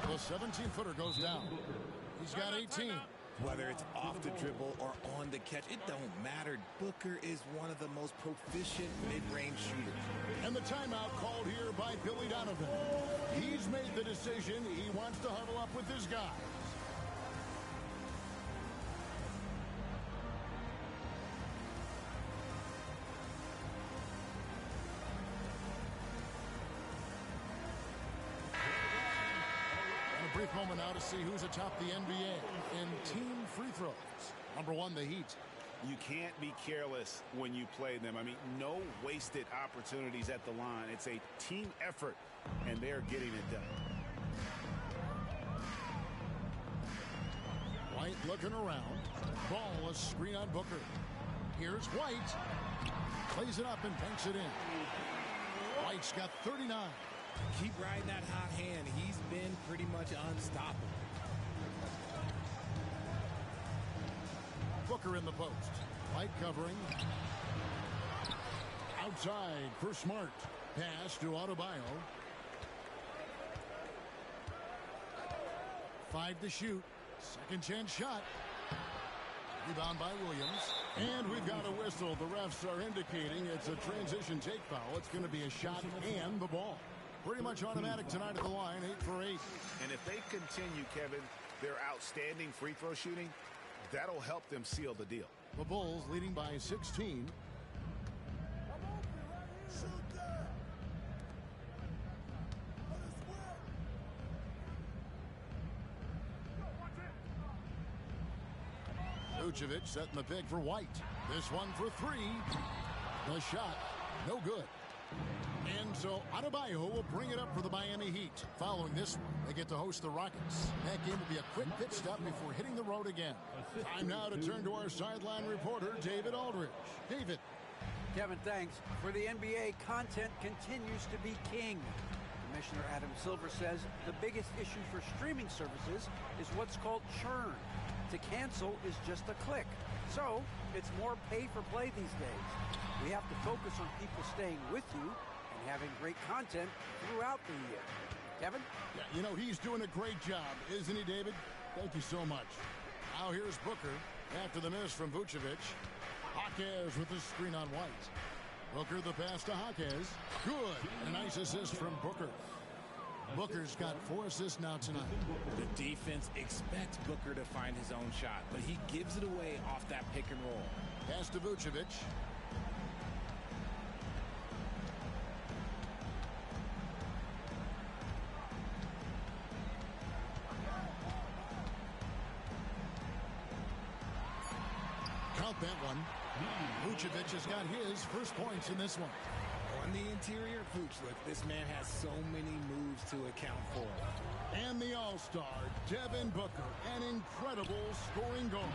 The 17-footer goes down. He's got 18. Whether it's off the dribble or on the catch, it don't matter. Booker is one of the most proficient mid-range shooters. And the timeout called here by Billy Donovan. He's made the decision. He wants to huddle up with his guys. Brief moment now to see who's atop the NBA in team free throws. Number 1, the Heat. You can't be careless when you play them. I mean, no wasted opportunities at the line. It's a team effort, and they're getting it done. White looking around. Ball, a screen on Booker. Here's White. Plays it up and banks it in. White's got 39. Keep riding that hot hand. He's been pretty much unstoppable. Booker in the post. White covering. Outside for Smart. Pass to Adebayo. 5 to shoot. Second chance shot. Rebound by Williams. And we've got a whistle. The refs are indicating it's a transition take foul. It's going to be a shot and the ball. Pretty much automatic tonight at the line, 8 for 8. And if they continue, Kevin, their outstanding free throw shooting, that'll help them seal the deal. The Bulls leading by 16. Vucevic setting the pick for White. This one for 3. The shot, no good. And so Adebayo will bring it up for the Miami Heat. Following this one, they get to host the Rockets. That game will be a quick pit stop before hitting the road again. Time now to turn to our sideline reporter, David Aldridge. David. Kevin, thanks. For the NBA, content continues to be king. Commissioner Adam Silver says the biggest issue for streaming services is what's called churn. To cancel is just a click. So it's more pay for play these days. We have to focus on people staying with you and having great content throughout the year. Kevin? Yeah, you know, he's doing a great job, isn't he, David? Thank you so much. Now here's Booker after the miss from Vucevic. Jaquez with the screen on White. Booker the pass to Jaquez. Good. A nice assist from Booker. Booker's got 4 assists now tonight. The defense expects Booker to find his own shot, but he gives it away off that pick and roll. Pass to Vucevic. Count that one. Vucevic has got his first points in this one. On the interior, Vooch, look, this man has so many moves to account for. And the All-Star, Devin Booker, an incredible scoring goal.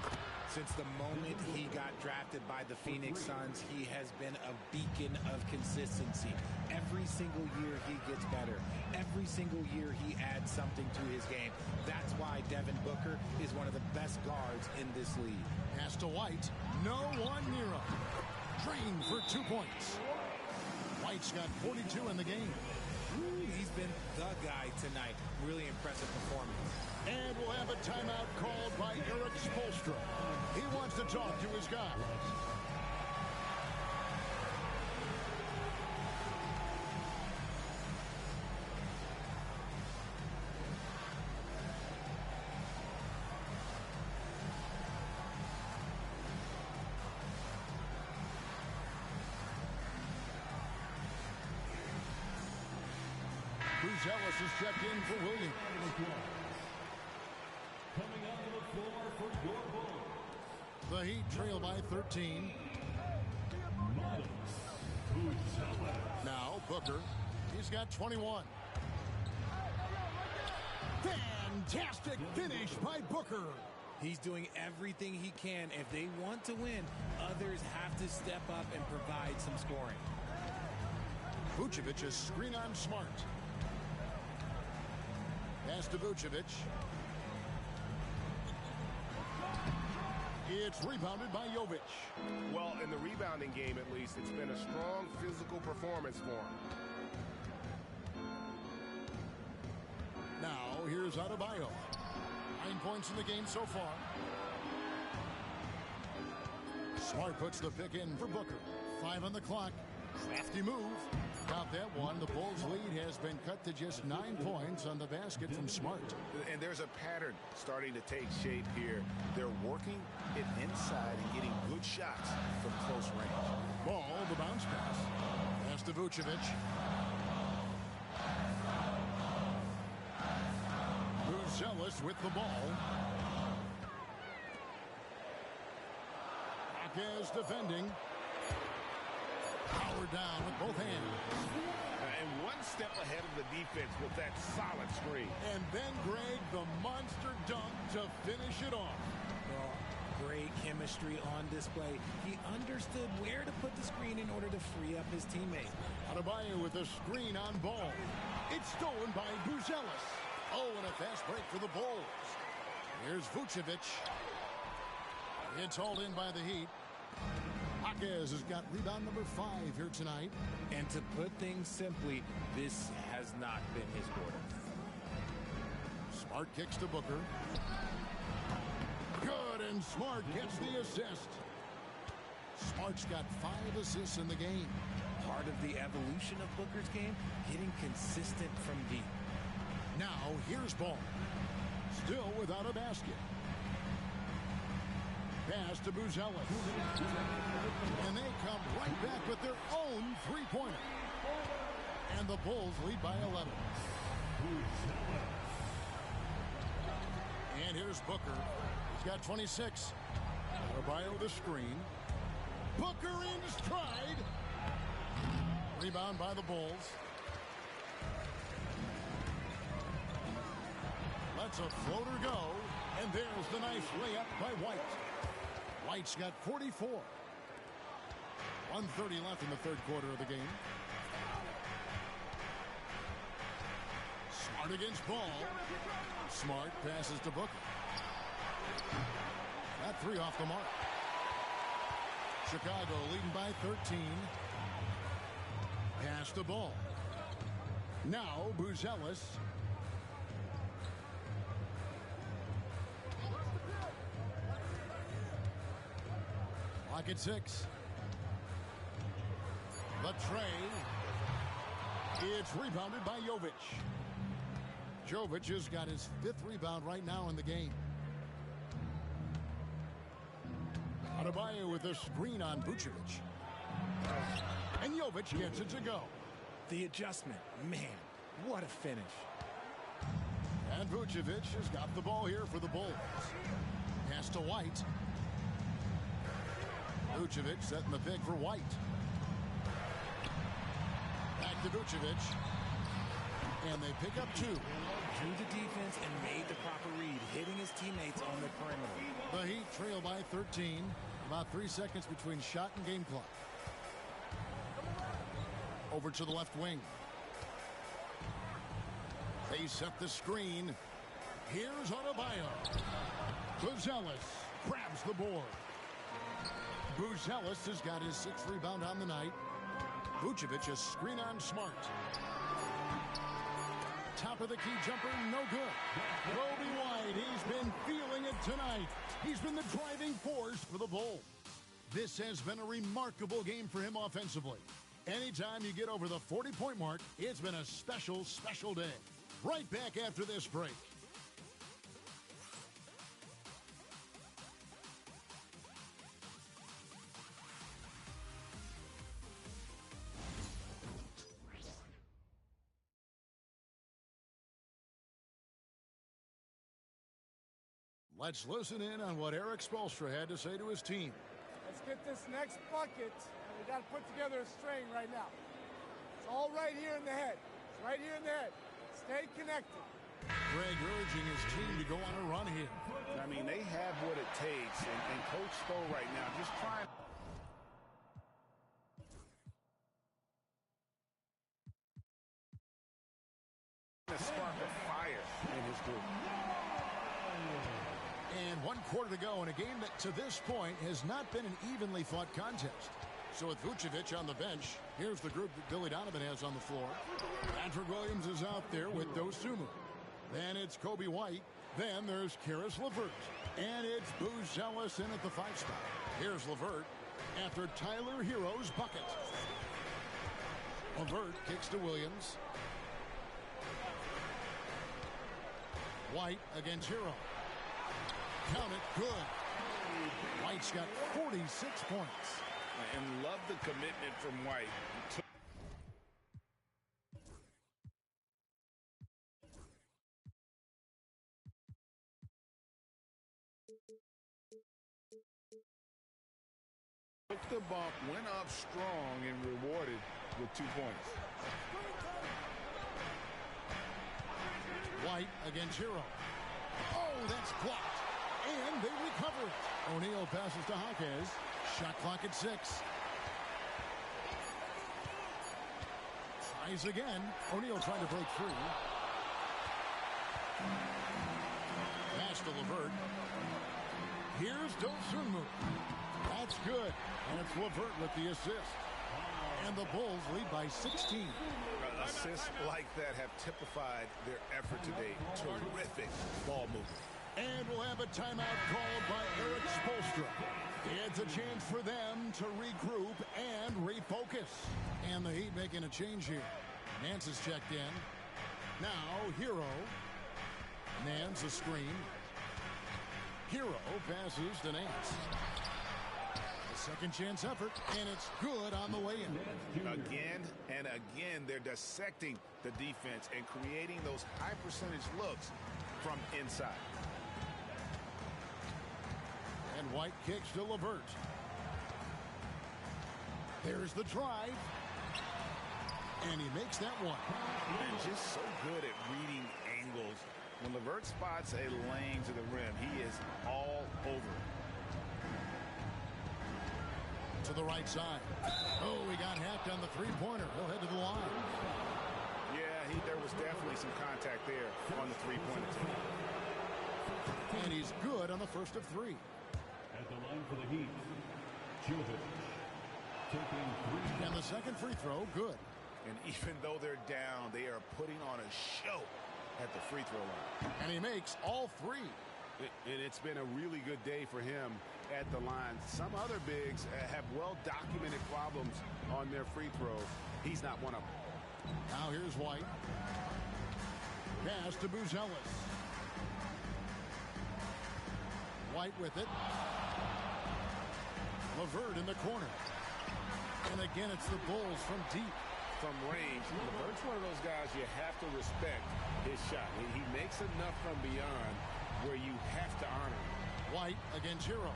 Since the moment he got drafted by the Phoenix Suns, he has been a beacon of consistency. Every single year he gets better. Every single year he adds something to his game. That's why Devin Booker is one of the best guards in this league. Pass to White. No one near him. Drained for 2 points. White's got 42 in the game. Ooh, he's been the guy tonight. Really impressive performance. And we'll have a timeout called by Eric Spoelstra. He wants to talk to his guys. Bruce Ellis is checked in for Williams. Coming onto the floor for your Bulls. The Heat trail by 13. Now Booker. He's got 21. Fantastic finish by Booker. He's doing everything he can. If they want to win, others have to step up and provide some scoring. Vucevic is screen on Smart. Pass to Vucevic. It's rebounded by Jovic. Well, in the rebounding game, at least, it's been a strong physical performance for him. Now, here's Adebayo. 9 points in the game so far. Smart puts the pick in for Booker. 5 on the clock. Crafty move. Got that one. The Bulls' lead has been cut to just 9 points on the basket from Smart. And there's a pattern starting to take shape here. They're working it inside and getting good shots from close range. Ball, the bounce pass. Pass to Vucevic. Ellis with the ball. Marquez defending. Power down with both hands. And one step ahead of the defense with that solid screen. And then Greg, the monster dunk to finish it off. Well, great chemistry on display. He understood where to put the screen in order to free up his teammate. Adebayo with a screen on ball. It's stolen by Buzelis. Oh, and a fast break for the Bulls. Here's Vucevic. It's hauled in by the Heat. Marquez has got rebound number 5 here tonight. And to put things simply, this has not been his quarter. Smart kicks to Booker. Good, and Smart gets the assist. Smart's got 5 assists in the game. Part of the evolution of Booker's game, getting consistent from deep. Now, here's Ball. Still without a basket. Pass to Buzelis. And they come right back with their own three-pointer. And the Bulls lead by 11. And here's Booker. He's got 26. Adebayo the screen. Booker in stride. Rebound by the Bulls. Lets a floater go. And there's the nice layup by White. White's got 44. 1:30 left in the third quarter of the game. Smart against Ball. Smart passes to Booker. That 3 off the mark. Chicago leading by 13. Pass to Ball. Now Buzelis. Clock at 6. The tray. It's rebounded by Jovic. Jovic has got his 5th rebound right now in the game. Adebayo with a screen on Vucevic. And Jovic gets it to go. The adjustment. Man, what a finish. And Vucevic has got the ball here for the Bulls. Pass to White. Vucevic setting the pick for White. Back to Vucevic. And they pick up 2. Drew the defense and made the proper read, hitting his teammates on the perimeter. The Heat trail by 13. About 3 seconds between shot and game clock. Over to the left wing. They set the screen. Here's Adebayo. Buzelis grabs the board. Buzelis has got his 6th rebound on the night. Vucevic a screen on Smart. Top of the key jumper, no good. Kobe White, he's been feeling it tonight. He's been the driving force for the Bulls. This has been a remarkable game for him offensively. Anytime you get over the 40-point mark, it's been a special, special day. Right back after this break. Let's listen in on what Erik Spoelstra had to say to his team. Let's get this next bucket, and we got to put together a string right now. It's all right here in the head. It's right here in the head. Stay connected. Greg urging his team to go on a run here. I mean, they have what it takes, and Coach Spo right now just trying to spark a fire in his group. And 1 quarter to go in a game that to this point has not been an evenly fought contest. So with Vucevic on the bench, here's the group that Billy Donovan has on the floor. Patrick Williams is out there with Dosunmu. Then it's Kobe White. Then there's Caris LeVert. And it's Buzelis in at the 5 spot. Here's LeVert after Tyler Hero's bucket. LeVert kicks to Williams. White against Hero. Count it, good. White's got 46 points. And love the commitment from White. Took the bump, went up strong, and rewarded with 2 points. White against Hero. Oh, that's blocked. And they recover it. O'Neal passes to Jaquez. Shot clock at 6. Tries again. O'Neal trying to break free. Pass to LeVert. Here's Dosunmu. That's good. And it's LeVert with the assist. And the Bulls lead by 16. Assists like that have typified their effort today. Terrific ball movement. And we'll have a timeout called by Erik Spoelstra. It's a chance for them to regroup and refocus. And the Heat making a change here. Nance is checked in. Now Hero. Nance a screen. Hero passes to Nance. A second chance effort, and it's good on the way in. Again and again, they're dissecting the defense and creating those high percentage looks from inside. And White kicks to LeVert. There's the drive. And he makes that one. And just so good at reading angles. When LeVert spots a lane to the rim, he is all over it. To the right side. Oh, he got hacked on the three-pointer. He'll head to the line. Yeah, there was definitely some contact there on the three-pointer. And he's good on the first of 3. At the line for the Heat, Jovic taking 3. And the second free throw, good. And even though they're down, they are putting on a show at the free throw line. And he makes all 3. And it's been a really good day for him at the line. Some other bigs have well-documented problems on their free throw. He's not one of them. Now here's White. Pass to Buzelis. White with it. LeVert in the corner. And again, it's the Bulls from deep. From range, LeVert's one of those guys you have to respect his shot. He makes enough from beyond where you have to honor him. White against Hero.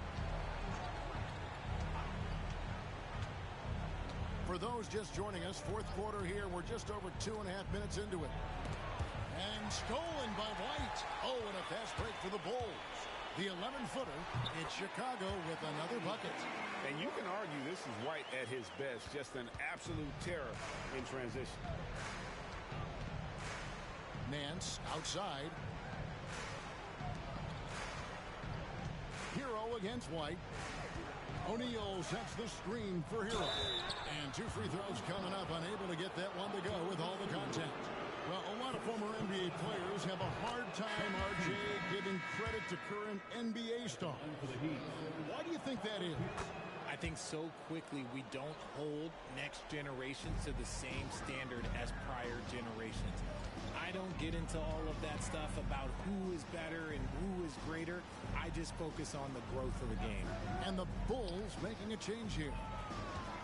For those just joining us, fourth quarter here. We're just over 2.5 minutes into it. And stolen by White. Oh, and a fast break for the Bulls. The 11-footer. It's Chicago with another bucket. And you can argue this is White at his best, just an absolute terror in transition. Nance outside. Hero against White. O'Neal sets the screen for Hero. And 2 free throws coming up, unable to get that one to go with all the contact. Well, a lot of former NBA players have a hard time, RJ, giving credit to current NBA stars. Why do you think that is? I think so quickly we don't hold next generations to the same standard as prior generations. I don't get into all of that stuff about who is better and who is greater. I just focus on the growth of the game. And the Bulls making a change here.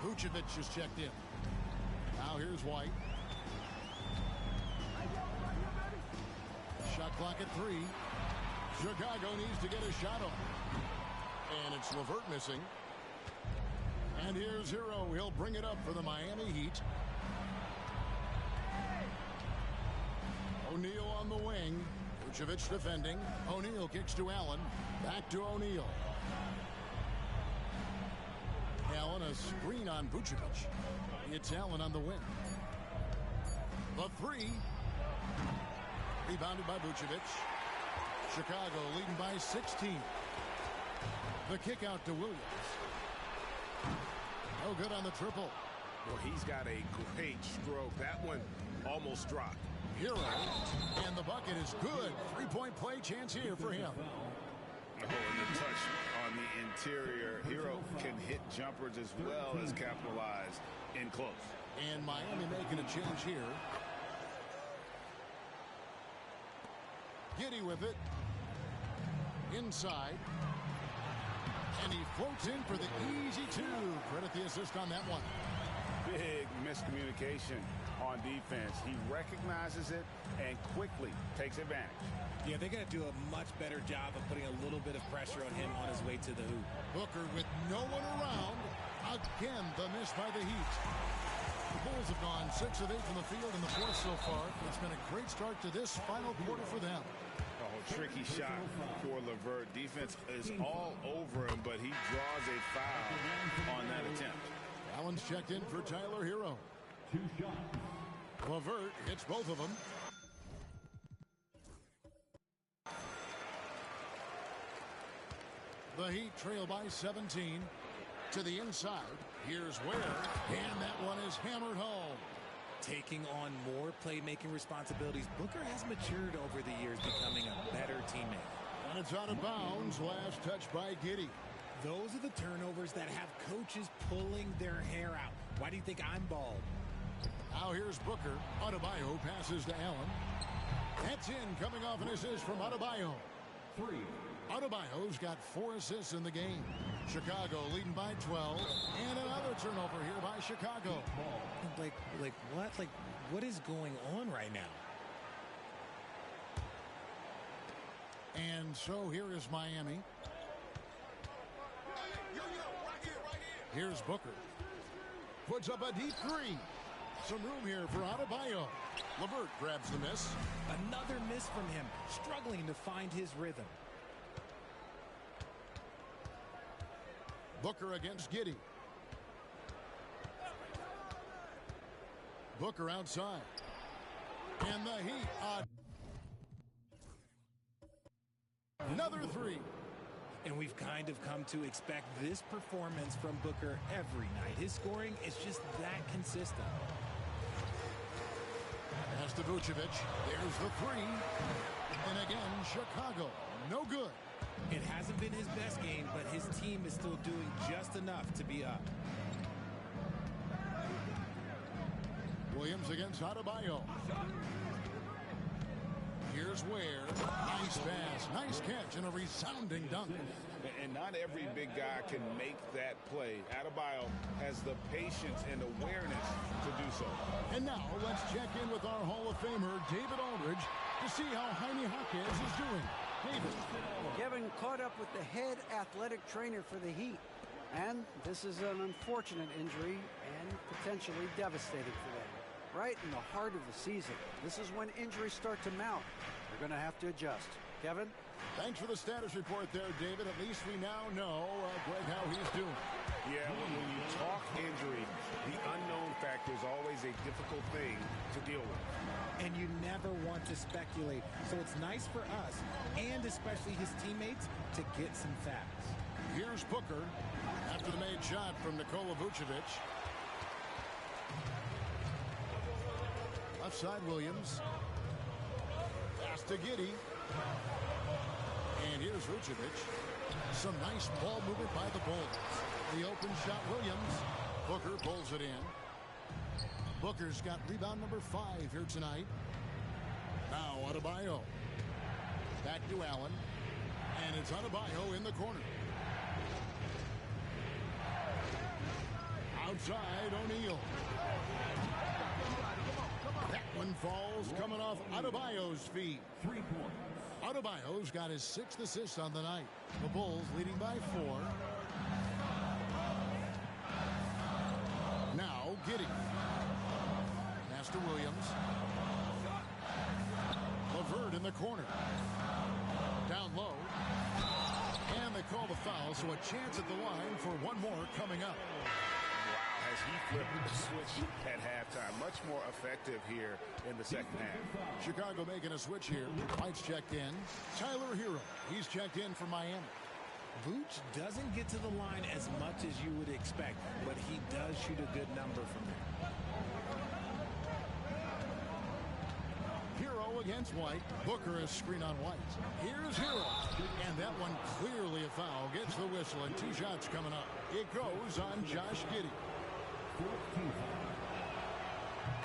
Vucevic is checked in. Now here's White. Shot clock at 3. Chicago needs to get a shot on. And it's LeVert missing. And here's Hero. He'll bring it up for the Miami Heat. O'Neal on the wing. Vucevic defending. O'Neal kicks to Allen. Back to O'Neal. Allen, a screen on Vucevic. It's Allen on the wing. The 3. Rebounded by Vucevic. Chicago leading by 16. The kick out to Williams. No good on the triple. Well, he's got a great stroke. That one almost dropped. Hero, and the bucket is good. 3-point play chance here for him. Oh, and the touch on the interior. Hero can hit jumpers as well as capitalize in close. And Miami making a change here. Giddey with it. Inside. And he floats in for the easy 2. Credit the assist on that one. Big miscommunication on defense. He recognizes it and quickly takes advantage. Yeah, they got to do a much better job of putting a little bit of pressure on him on his way to the hoop. Booker with no one around. Again, the miss by the Heat. The Bulls have gone 6 of 8 from the field in the fourth so far. It's been a great start to this final quarter for them. Oh, tricky shot for LeVert. Defense is all over him, but he draws a foul on that attempt. Allen's checked in for Tyler Hero. 2 shots. LeVert hits both of them. The Heat trail by 17. To the inside. Here's Ware. And that one is hammered home. Taking on more playmaking responsibilities, Booker has matured over the years, becoming a better teammate. And it's out of bounds. Last touch by Giddey. Those are the turnovers that have coaches pulling their hair out. Why do you think I'm bald? Now here's Booker. Adebayo passes to Allen. That's in, coming off an assist from Adebayo. 3. Adebayo's got 4 assists in the game. Chicago leading by 12. And another turnover here by Chicago. Like what? Like, what is going on right now? And so here is Miami. Here's Booker. Puts up a deep 3. Some room here for Adebayo. LeVert grabs the miss. Another miss from him, struggling to find his rhythm. Booker against Giddey. Booker outside. And the Heat on. Another 3. And we've kind of come to expect this performance from Booker every night. His scoring is just that consistent. Pass to Vucevic. There's the 3. And again, Chicago. No good. It hasn't been his best game, but his team is still doing just enough to be up. Williams against Adebayo. Here's Ware. Nice pass. Nice catch and a resounding dunk. And not every big guy can make that play. Adebayo has the patience and awareness to do so. And now let's check in with our Hall of Famer, David Aldridge, to see how Jaime Jaquez is doing. David. Kevin caught up with the head athletic trainer for the Heat. And this is an unfortunate injury and potentially devastating for them. Right in the heart of the season. This is when injuries start to mount. They're going to have to adjust. Kevin? Thanks for the status report there, David. At least we now know, Greg, how he's doing. Yeah, when you talk injury, the unknown factor is always a difficult thing to deal with. And you never want to speculate. So it's nice for us, and especially his teammates, to get some facts. Here's Booker after the made shot from Nikola Vucevic. Left side, Williams. Pass to Giddey. And here's Vucevic. Some nice ball movement by the Bulls. The open shot, Williams. Booker pulls it in. Booker's got rebound number 5 here tonight. Now Adebayo. Back to Allen. And it's Adebayo in the corner. Outside, O'Neal. That one falls coming off Adebayo's feet. 3 points. Adebayo's got his 6th assist on the night. The Bulls leading by 4. Now Giddey. Pass to Williams. LeVert in the corner. Down low. And they call the foul, so a chance at the line for one more coming up. Wow, has he flipped the switch at halftime. Much more effective here in the second half. Chicago making a switch here. White's checked in. Tyler Hero. He's checked in for Miami. Vooch doesn't get to the line as much as you would expect, but he does shoot a good number from there. Hero against White. Booker is screen on White. Here's Hero. And that one clearly a foul. Gets the whistle and 2 shots coming up. It goes on Josh Giddey.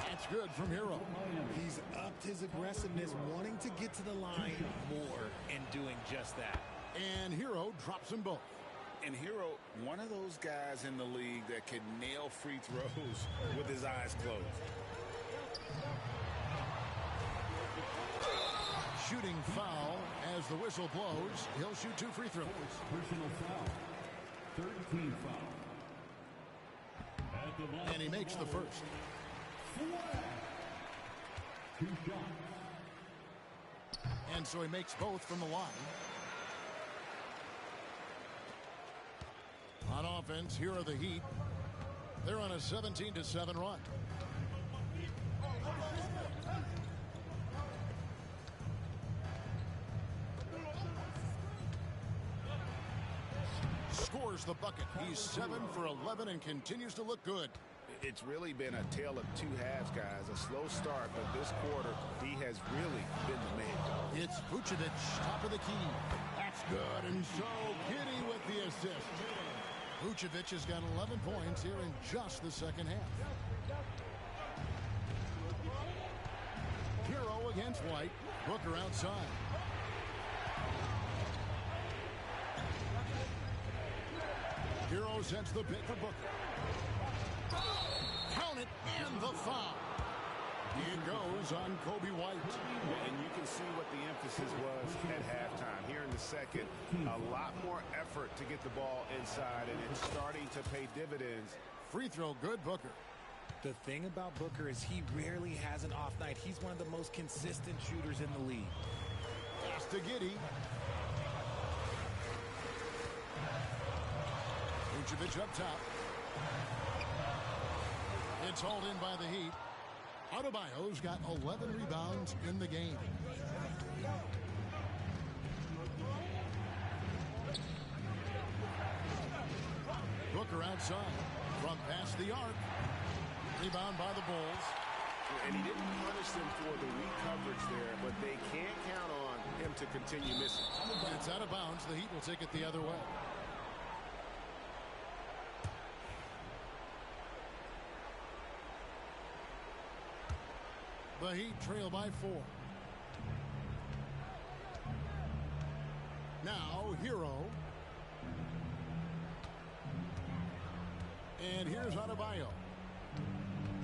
That's good from Hero. He's upped his aggressiveness, wanting to get to the line more and doing just that. And Hero drops them both. And Hero, one of those guys in the league that can nail free throws with his eyes closed. Shooting foul as the whistle blows. He'll shoot 2 free throws. Personal foul. 13 foul. And he makes the first. 2 shots. And so he makes both from the line. On offense, here are the Heat. They're on a 17-7 run. Scores the bucket. He's 7 for 11 and continues to look good. It's really been a tale of 2 halves, guys. A slow start, but this quarter, he has really been the man. It's Vucevic, top of the key. That's good, and so Giddey with the assist. Vucevic has got 11 points here in just the second half. Hero against White. Booker outside. Hero sets the pick for Booker. Count it, and the foul. It goes on Kobe White. And you can see what the emphasis was at halftime. Here in the second, a lot more effort to get the ball inside, and it's starting to pay dividends. Free throw, good, Booker. The thing about Booker is he rarely has an off night. He's one of the most consistent shooters in the league. Pass to Giddey. Vucevic up top. It's hauled in by the Heat. Adebayo's got 11 rebounds in the game. Booker outside from past the arc. Rebound by the Bulls. And he didn't punish them for the weak coverage there, but they can't count on him to continue missing. It's out of bounds. The Heat will take it the other way. The Heat trail by 4. Now, Hero. And here's Adebayo.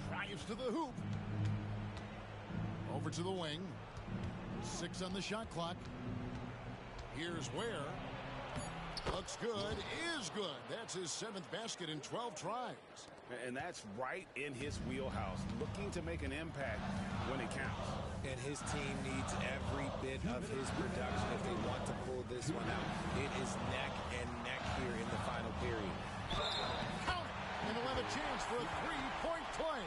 Drives to the hoop. Over to the wing. 6 on the shot clock. Here's Ware. Looks good, is good. That's his 7th basket in 12 tries. And that's right in his wheelhouse, looking to make an impact when it counts. And his team needs every bit of his production if they want to pull this one out. It is neck and neck here in the final period. Count it, and he'll have a chance for a three-point play.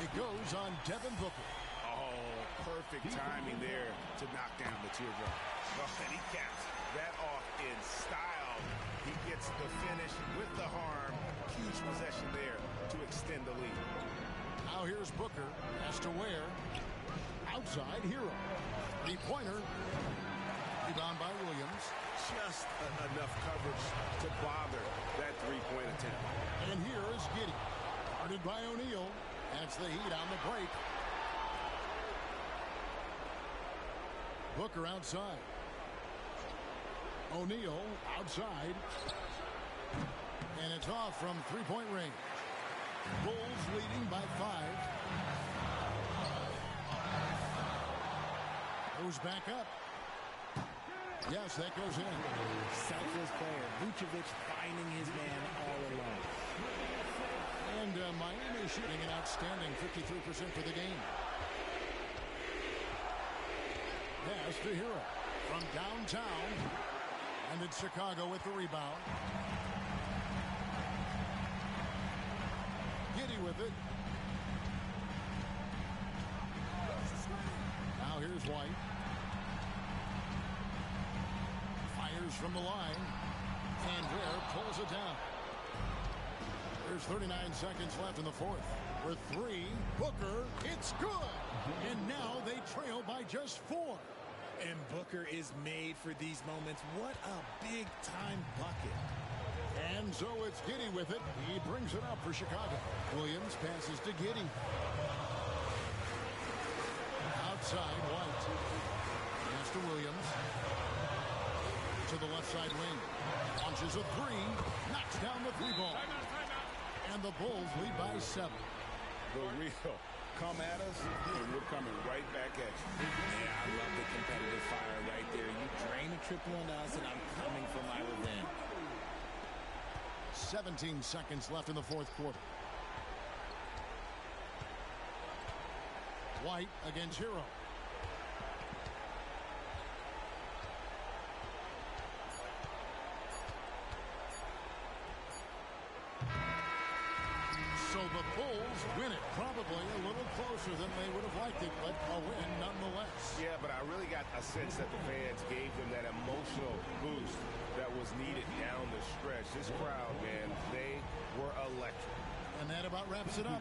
It goes on Devin Booker. Oh, perfect timing there to knock down the teardrop. Oh, and he caps that off in style. He gets the finish with the harm. Huge possession there to extend the lead. Now here's Booker. Has to wear. Outside Hero. Three-pointer. Rebound by Williams. Just enough coverage to bother that three-point attempt. And here is Giddey. Guarded by O'Neal. That's the Heat on the break. Booker outside. O'Neal outside. And it's off from three-point range. Bulls leading by 5. Goes back up. Yes, that goes in. Selfless player. Vucevic finding his man all alone. And Miami shooting an outstanding 53% for the game. Pass to Hero from downtown. And it's Chicago with the rebound. Giddey with it. Now here's White. Fires from the line. And Ware pulls it down. There's 39 seconds left in the fourth. For 3, Booker, it's good. And now they trail by just 4. And Booker is made for these moments. What a big-time bucket. And so it's Giddey with it. He brings it up for Chicago. Williams passes to Giddey. Outside, White. Pass to Williams. To the left side wing. Launches a 3. Knocks down the 3-ball. And the Bulls lead by 7. The real come at us, and we're coming right back at you. Yeah, I love the competitive fire right there. You drain a triple on us, and I'm coming for my revenge. 17 seconds left in the fourth quarter. White against Hero. So the Bulls win it. Probably a little closer than they would have liked it, but a win nonetheless. Yeah, but I really got a sense that the fans gave them that emotional boost that was needed down the stretch. This crowd, man, they were electric. And that about wraps it up.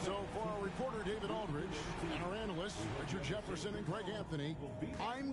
So for our reporter, David Aldridge, and our analysts, Richard Jefferson and Greg Anthony, I'm